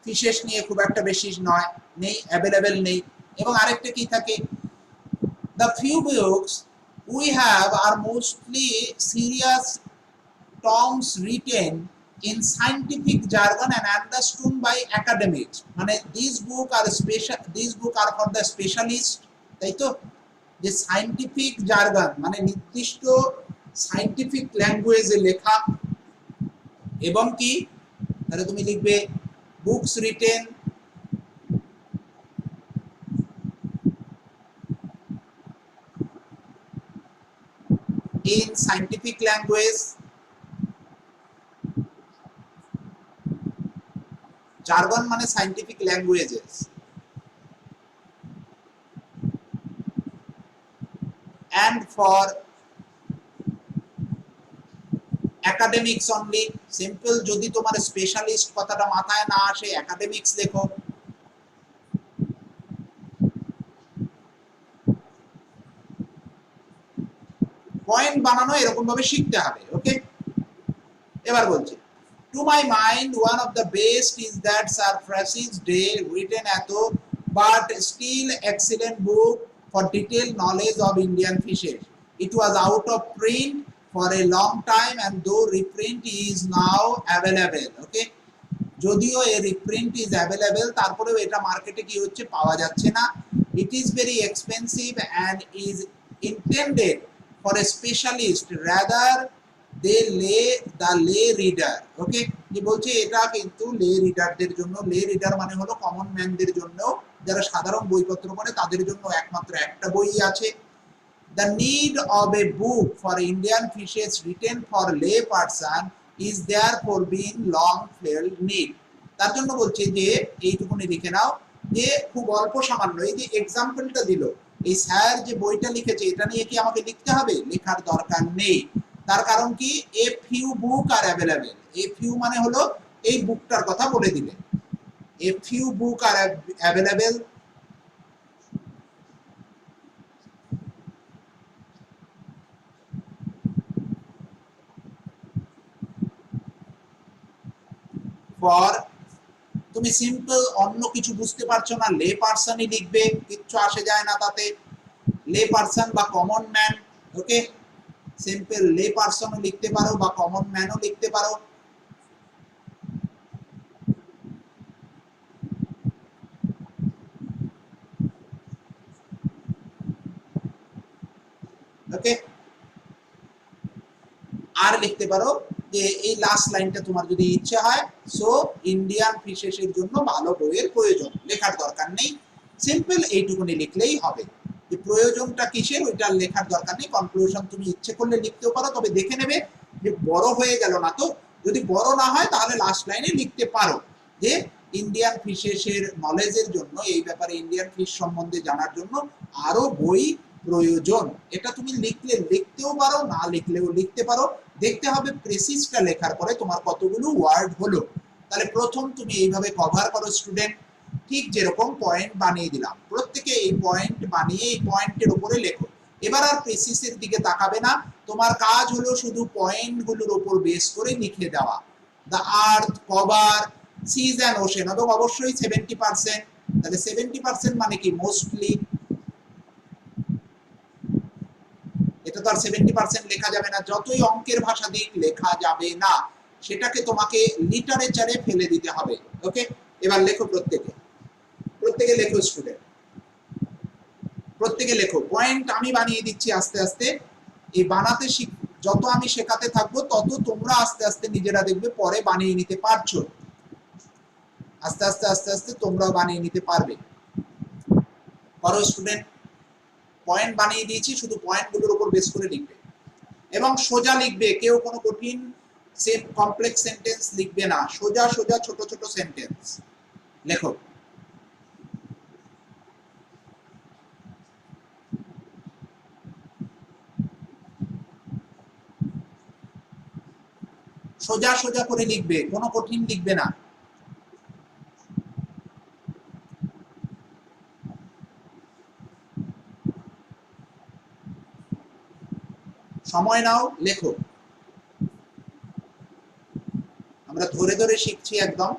Speaker 1: ফিশেস নিয়ে খুব একটা বেশি নয়, নেই, অ্যাভেলেবেল নেই। এবং আরেকটা কি থাকে, the few books we have are mostly serious terms written in scientific jargon and understood by academics, মানে these book are special, these book are for the specialist, তাই তো, যে সায়েন্টিফিক জার্গন মানে নির্দিষ্ট সায়েন্টিফিক ল্যাঙ্গুয়েজে লেখা, এবং কি তাহলে তুমি লিখবে books written in scientific language, jargon মানে scientific languages, and for academics only, simple, যদি তোমার স্পেশালিস্ট কথাটা মাথায় না আসে একাডেমিক্স লেখো। পয়েন্ট বানানো এরকম ভাবে শিখতে হবে, ওকে। এবার বলছি, to my mind one of the best is that Sir Francis Day written eto but still excellent book for detailed knowledge of Indian fishes. It was out of print for a long time and though reprint is now available, okay, যদিও এর reprint is available তারপরেও এটা মার্কেটে কি হচ্ছে, পাওয়া যাচ্ছে না। It is very expensive and is intended for a specialist rather they lay the লে রিডার, ওকে, যে বলছে এটা কিন্তু লে রিডারদের জন্য, লে রিডার মানে হলো কমন ম্যানদের জন্য, যারা সাধারণ বইপত্র পড়ে তাদের জন্য একমাত্র একটা বই আছে। The need of a book for Indian fishes written for lay person is therefore being long felt need, তার জন্য বলছে যে এইটুকুনি লিখে নাও, যে খুব অল্প সামান্য, এই যে এক্সাম্পলটা দিল, এই স্যার যে বইটা লিখেছে এটা নিয়ে কি আমাকে লিখতে হবে, লেখার দরকার নেই। তার কারণ কি, a few book are available, a few মানে হলো এই বুকটার কথা বলে দিলে, a few book are available, for, তুমি সিম্পল অন্য কিছু বুঝতে পারছো না লে পারসনই লিখবে, কিচ্ছু আসে যায় না তাতে, লে পারসন বা কমন ম্যান, ওকে, সিম্পল লে পারসনও লিখতে পারো বা কমন ম্যানও লিখতে পারো। ওকে, আর লিখতে পারো যে এই লাস্ট লাইনটা তোমার যদি ইচ্ছে হয়, সো ইন্ডিয়ান ফিশেসের জন্য ভালো বইয়ের প্রয়োজন, লেখার দরকার নেই, সিম্পল এইটুকুনি লিখলেই হবে। যে প্রয়োজনটা কিসের ওইটা লেখার দরকার নেই, কনক্লুশন তুমি ইচ্ছে করলে লিখতেও পারো, তবে দেখে নেবে যে বড় হয়ে গেল না তো, যদি বড় না হয় তাহলে লাস্ট লাইনে লিখতে পারো যে ইন্ডিয়ান ফিশের নলেজের জন্য, এই ব্যাপারে ইন্ডিয়ান ফিশ সম্বন্ধে জানার জন্য আরো বই প্রয়োজন। এটা তুমি লিখতেও পারো, না লিখলেও লিখতে পারো। দেখতে হবে প্রেসিসটা লেখার পরে তোমার কতগুলো ওয়ার্ড হলো। তাহলে প্রথম তুমি এইভাবে কভার করো স্টুডেন্ট, ঠিক যেরকম পয়েন্ট বানিয়ে দিলাম, প্রত্যেকে এই পয়েন্ট বানিয়ে এই পয়েন্টের উপরে লেখো। এবার আর প্রেসিসের দিকে তাকাবে না, তোমার কাজ হলো শুধু পয়েন্টগুলোর উপর বেস করে লিখে দেওয়া। The earth cover seas and ocean, এবং অবশ্যই 70%। তাহলে 70% মানে কি? মোস্টলি। এটা তো আর 70% লেখা যাবে না, যতই অঙ্কের ভাষা দিক লেখা যাবে না, সেটাকে তোমাকে লিটারেচারে ফেলে দিতে হবে। ওকে, এবার লেখো প্রত্যেকে, প্রত্যেকে লেখো স্টুডেন্ট, প্রত্যেকে লেখো। পয়েন্ট আমি বানিয়ে দিচ্ছি আস্তে আস্তে, এই বানাতে যত আমি শেখাতে থাকবো তত তোমরা আস্তে আস্তে নিজেরা দেখবে পরে বানিয়ে নিতে পারছো। আস্তে আস্তে আস্তে আস্তে তোমরাও বানিয়ে নিতে পারবে। করো স্টুডেন্ট, পয়েন্ট বানিয়ে দিয়েছি, শুধু পয়েন্টগুলোর উপর বেস করে লিখবে এবং সোজা লিখবে। কেউ কোনো কঠিন কমপ্লেক্স সেন্টেন্স লিখবে না, সোজা সোজা ছোট ছোট সেন্টেন্স লেখো। সোজা সোজা করে লিখবে, কোনো কঠিন লিখবে না। সময় নাও, লেখো। আমরা ধরে ধরে শিখছি একদম।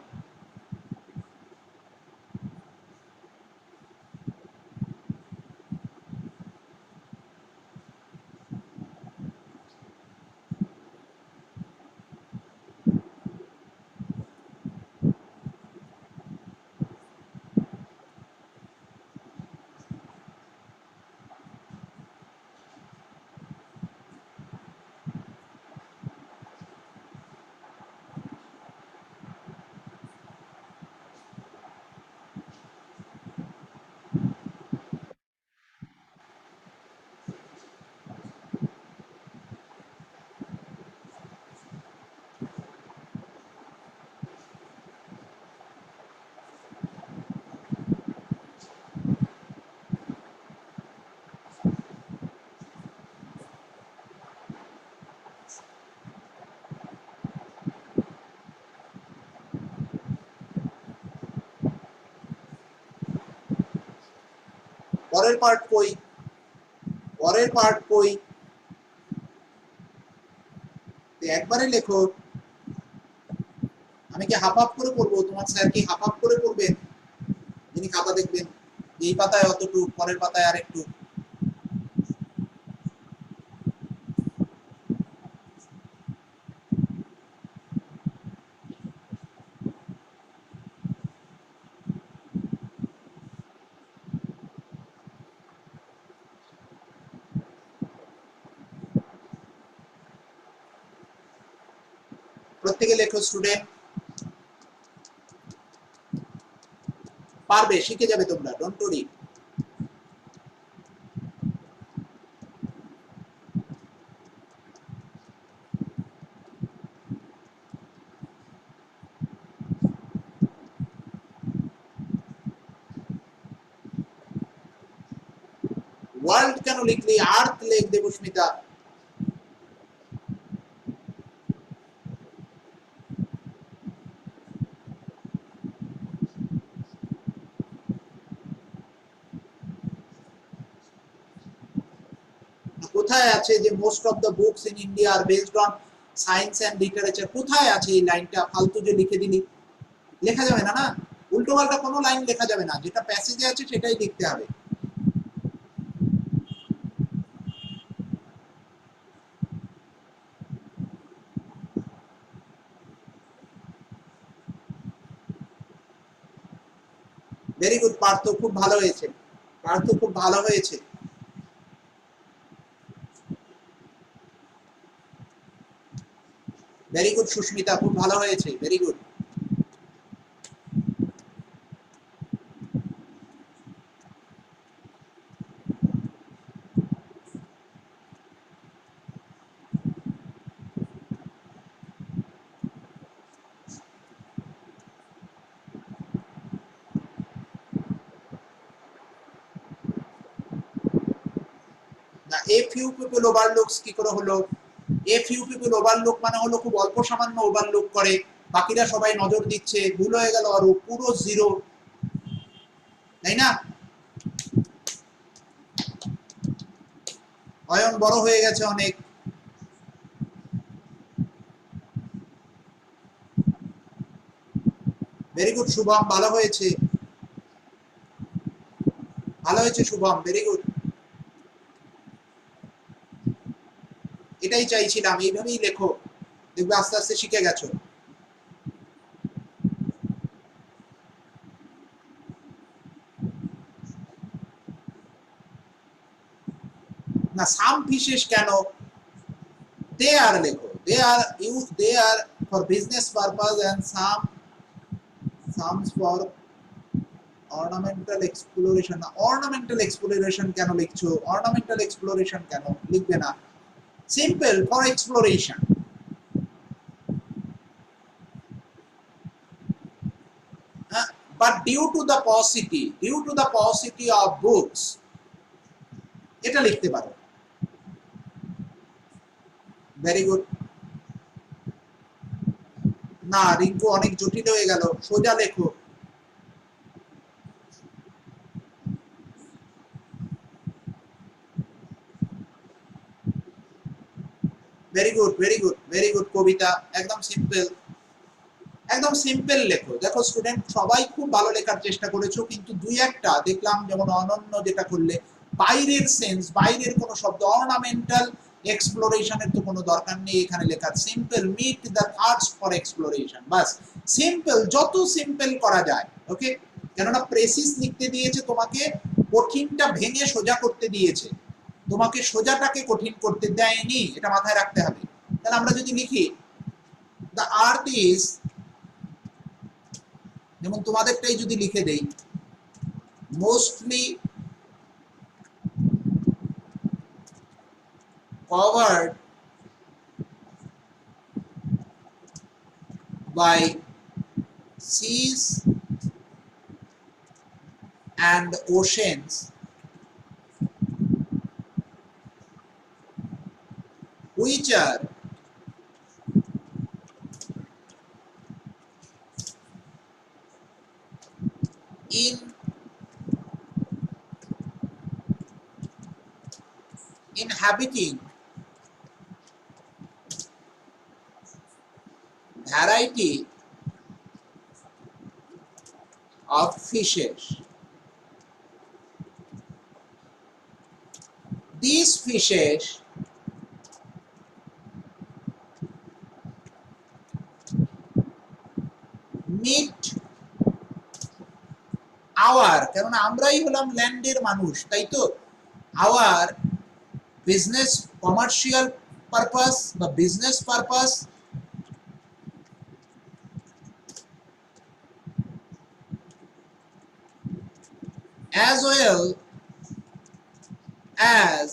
Speaker 1: পরের পার্ট কই? পরের পার্ট কই? একবারে লেখো। আমি কি হাফ হাফ করে পড়বো? তোমার স্যার কি হাফ হাফ করে পড়বেন? যিনি খাতা দেখবেন, এই পাতায় অতটুক, পরের পাতায় আরেকটু। প্রত্যেকে লেখো স্টুডেন্ট, পারবে, শিখে যাবে তোমরা, ডোন্ট ওয়ারি। ওয়ার্ল্ড কেন লিখলি? আর্থ লেখ দেবস্মিতা। কোথায় আছে যে most of the books in India are based on science and literature? কোথায় আছে এই লাইনটা? ফালতু যে লিখে দিলি, লেখা যাবে না। না, উল্টো পাল্টা কোনো লাইন লেখা যাবে না, যেটা প্যাসেজে আছে সেটাই লিখতে হবে। ভেরি গুড পার্থ, খুব ভালো হয়েছে। পার্থ খুব ভালো হয়েছে। ভেরি গুড সুস্মিতা, খুব ভালো হয়েছে, very good. A few people overlooks কি করে হলো? এ ফিউ পিপল ওভারলুক মানে হলো খুব অল্প সামান্য ওভারলুক করে, বাকিরা সবাই নজর দিচ্ছে, ভুল হয়ে গেল আর পুরো জিরো, তাই না? অয়ন বড় হয়ে গেছে অনেক। ভেরি গুড শুভম, ভালো হয়েছে, ভালো হয়েছে শুভম, ভেরি গুড। এটাই চাইছিলাম, এইভাবেই লেখো, দেখবে আস্তে আস্তে শিখে গেছো। না সাম বিশেষ কেন, দে আর লেখো, they are use, they are for business purpose and sums for ornamental exploration. না অর্নামেন্টাল এক্সপ্লোরেশন কেন লিখছো? অর্নামেন্টাল এক্সপ্লোরেশন কেন লিখবে না? Simple for exploration. But due to the paucity, due to the paucity of books, এটা লিখতে পারো। Very good. না রিঙ্কু অনেক জটিল হয়ে গেল, সোজা লেখো। Very good, very good, very good Kabita, একদম সিম্পল, একদম সিম্পল লেখো। দেখো স্টুডেন্ট সবাই খুব ভালো লেখার চেষ্টা করেছো, কিন্তু দুই একটা দেখলাম, যেমন অনন্য যেটা করলে, বাইরের সেন্স, বাইরের কোনো শব্দ, অর্নামেন্টাল এক্সপ্লোরেশনের তো কোনো দরকার নেই এখানে লেখার। Simple, meet the thirst for exploration, বাস সিম্পল, যত সিম্পল করা যায়। ওকে, কেননা প্রেসিস লিখতে দিয়েছে তোমাকে, কঠিনটা ভেঙে সোজা করতে দিয়েছে, তোমাকে সোজাটাকে কঠিন করতে দেয়নি, এটা মাথায় রাখতে হবে। তাহলে আমরা যদি লিখি দ্য আর্থ ইজ, যেমন তোমাদেরটাই যদি লিখে দেই, mostly covered by seas and oceans, which are in inhabiting variety of fishes. These fishes meet our, কেননা আমরাই হলাম ল্যান্ডের মানুষ, তাই তো, our বিজনেস কমার্শিয়াল পারপাস বা business purpose as well as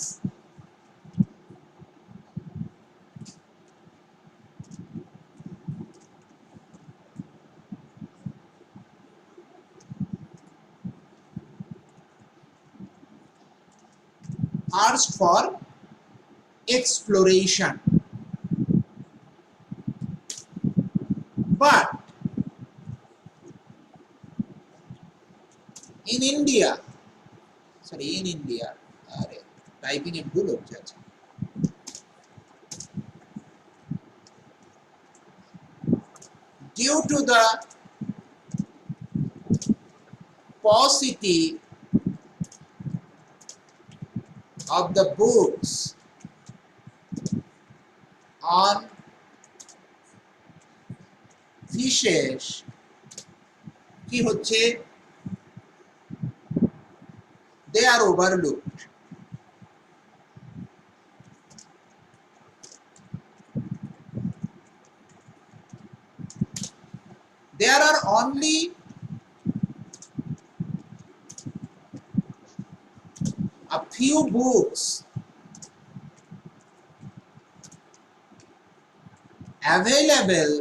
Speaker 1: thirst for exploration. But in India, sorry, in India, typing এ ভুল হচ্ছে, আচ্ছা, due to the paucity of the books on fishes, কি হচ্ছে, they are overlooked. There are only a few books available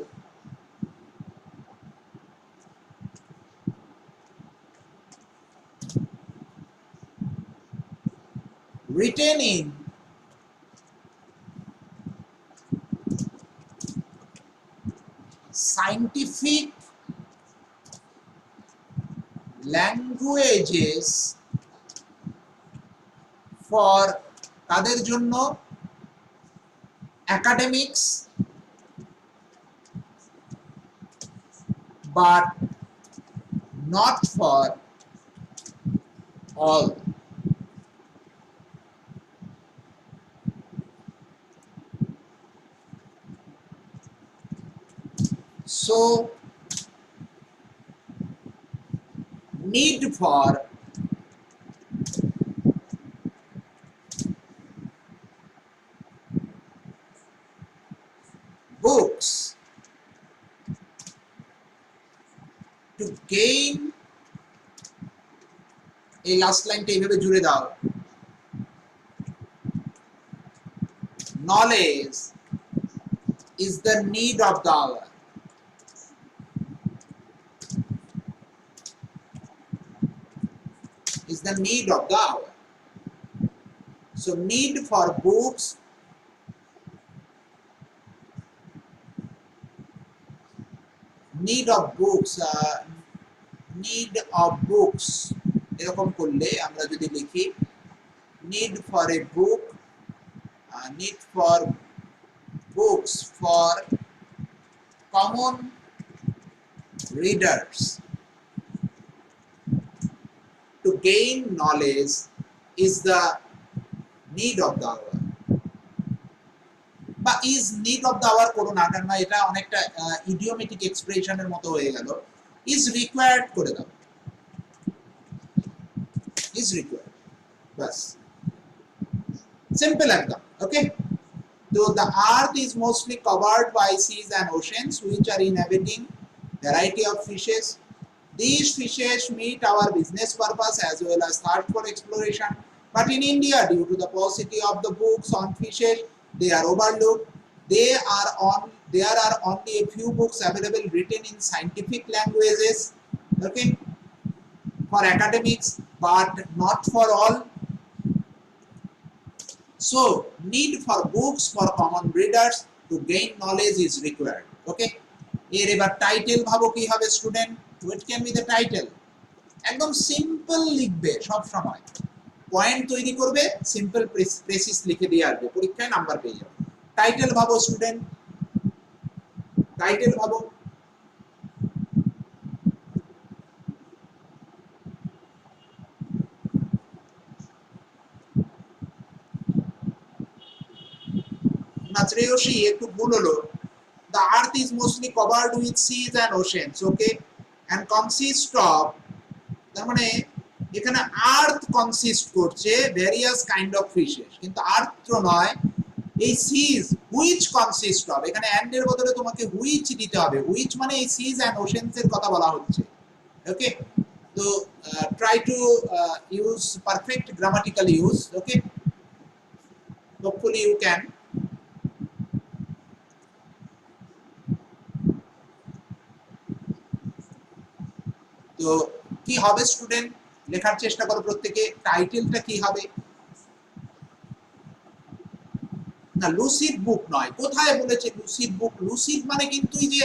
Speaker 1: written in scientific languages for তাদের জন্য academics but not for all. So need for books to gain এই last লাইনটা এইভাবে জুড়ে দাও, knowledge is the need of the hour. Is the need of the hour. So need for books need of books এরকম করলে আমরা যদি লিখি need for a book need for books for common readers to gain knowledge is the need of the hour. বা is need of the hour করো না, কারণ এটা অনেকটা ইডিওমেটিক এক্সপ্রেশনের মতো হয়ে গেল। is required করে দাও, is required, বাস সিম্পল একদম। ওকে, তো the earth is mostly covered by seas and oceans which are inhabiting variety of fishes. These fishes meet our business purpose as well as thirst for exploration, but in India due to the paucity of the books on fishes they are overlooked. There are only a few books available written in scientific languages, okay, for academics but not for all. So need for books for common readers to gain knowledge is required. Okay, এর এবার title ভাবো কি হবে student? What can be the title? একদম simple লিখবে, সব সময় point তৈরি করবে, সিম্পল প্রেসিস লিখে দিয়ে আসবে, পরীক্ষায় নাম্বার পেয়ে যাবে। টাইটেল ভাবো স্টুডেন্ট, টাইটেল ভাবো। নাচরেওশি একটু ভুল হলো, the earth is mostly covered with seas and oceans, okay, and consists of, তার মানে এখানে আর্থ কনসিস্ট করছে ভেরিয়াস কাইন্ড অফ ফিশেস, কিন্তু আর্থ তো নয়, এই সিজ হুইচ কনসিস্ট অফ, এখানে অ্যান্ড এর বদলে তোমাকে হুইচ দিতে হবে, হুইচ মানে এই সিজ এন্ড ওশেনস এর কথা বলা হচ্ছে। ওকে, তো try to use perfect grammatical use, okay, hopefully you can. তো কি হবে স্টুডেন্ট, লেখার চেষ্টা করো প্রত্যেকে, টাইটেলটা কি হবে? না লুসিড বুক নয়, কোথায় বলেছে লুসিড বুক? লুসিড মানে কিন্তু এই যে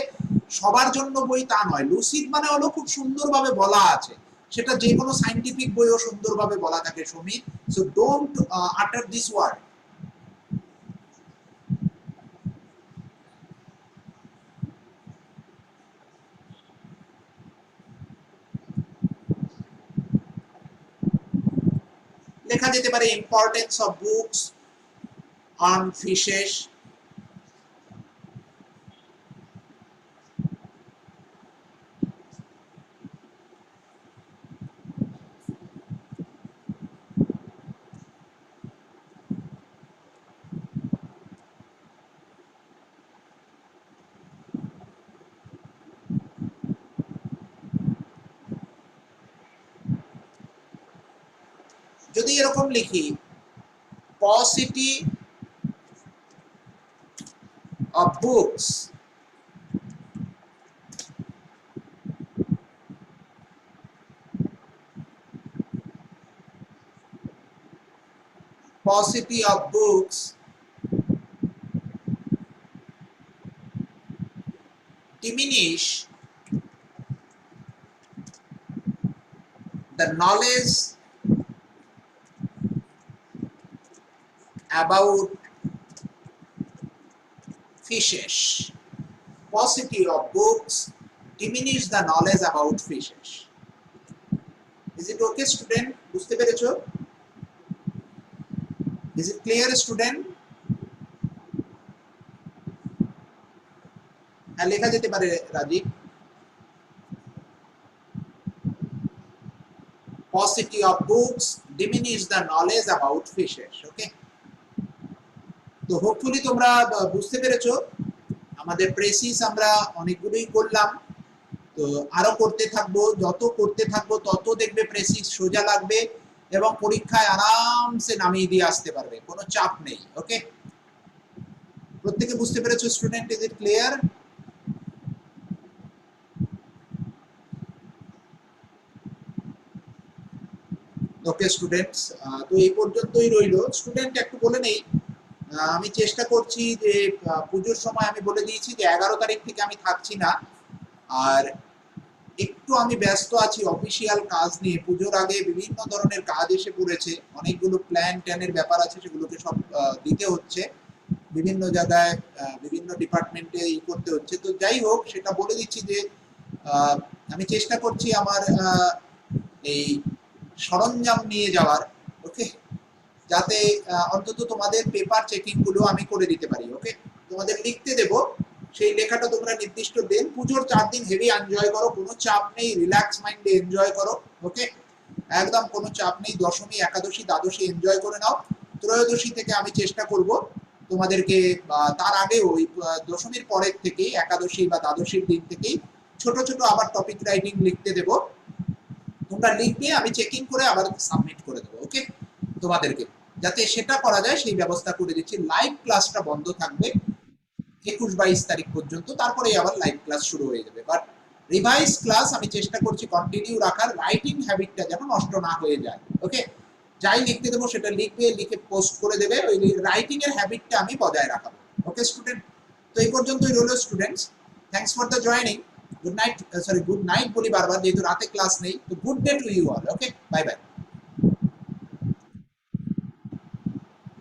Speaker 1: সবার জন্য বই তা নয়, লুসিড মানে হলো খুব সুন্দরভাবে বলা আছে, সেটা যে কোনো সায়েন্টিফিক বইও সুন্দরভাবে বলা থাকে সমীর, সো ডোন্ট আটার দিস ওয়ার্ড। লেখা যেতে পারে importance of books on fishes, যদি এরকম লিখি paucity of books paucity of books diminish the knowledge about fishes. Paucity of books diminish the knowledge about fishes. Is it okay, student? বুঝতে পেরেছো? Is it clear, student? হ্যাঁ, লেখা যেতে পারে Rajib. Paucity of books diminish the knowledge about fishes. Okay? তো hopefully তোমরা বুঝতে পেরেছো। আমাদের প্রেসিস আমরা অনেকগুলোই করলাম, তো আরো করতে থাকবো, যত করতে থাকবো তত দেখবে প্রেসিস সোজা লাগবে এবং পরীক্ষায় আরামসে নামিয়ে দিয়ে আসতে পারবে, কোনো চাপ নেই। ওকে, প্রত্যেকে বুঝতে পেরেছো student? Is it clear? Okay students, তো এই পর্যন্তই রইল। স্টুডেন্ট একটু বলে নেই, আমি চেষ্টা করছি যে পুজোর সময় আমি বলে দিয়েছি যে 11 তারিখ থেকে আমি থাকছি না, আর একটু আমি ব্যস্ত আছি অফিসিয়াল কাজ নিয়ে। পুজোর আগে বিভিন্ন ধরনের কাজ এসে পড়েছে, অনেকগুলো প্ল্যান ট্যানের ব্যাপার আছে, সেগুলোকে সব দিতে হচ্ছে, বিভিন্ন জায়গায় বিভিন্ন ডিপার্টমেন্টে করতে হচ্ছে। তো যাই হোক, সেটা বলে দিচ্ছি যে আমি চেষ্টা করছি আমার এই সরঞ্জাম নিয়ে যাওয়ার, ওকে, যাতে অন্তত তোমাদের পেপার চেকিং গুলো আমি করে দিতে পারি। ওকে, তোমাদের লিখতে দেব, সেই লেখাটা তোমরা নির্দিষ্ট দিন, পুজোর 4 দিন হেভি এনজয় করো, কোনো চাপ নেই, রিল্যাক্স মাইন্ডে এনজয় করো। ওকে, একদম কোনো চাপ নেই, দশমী, একাদশী, দ্বাদশী এনজয় করে নাও। ত্রয়োদশী থেকে আমি চেষ্টা করব তোমাদেরকে, তার আগে ওই দশমীর পরের থেকে, একাদশী বা দ্বাদশীর দিন থেকেই ছোট ছোট আবার টপিক রাইটিং লিখতে দেব, তোমরা লিখবে, আমি চেকিং করে আবার সাবমিট করে দেবো। ওকে, তোমাদেরকে যাতে সেটা করা যায় সেই ব্যবস্থা করে দিচ্ছি। লাইভ ক্লাসটা বন্ধ থাকবে 21-22 তারিখ পর্যন্ত, তারপরেই আবার লাইভ ক্লাস শুরু হয়ে যাবে। বাট রিভাইজ ক্লাস আমি চেষ্টা করছি কন্টিনিউ রাখার, রাইটিং হ্যাবিটটা যেন নষ্ট না হয়ে যায়। ওকে, যাই লিখতে দেবো সেটা লিখবে, লিখে পোস্ট করে দেবে, ওই রাইটিং এর হ্যাবিটটা আমি বজায় রাখাবো। ওকে স্টুডেন্ট, তো এই পর্যন্তই রইল students. Thanks for the joining. Good night, sorry good night বলি বারবার, যেহেতু রাতে ক্লাস নেই। তো good day to you all. Okay, bye by.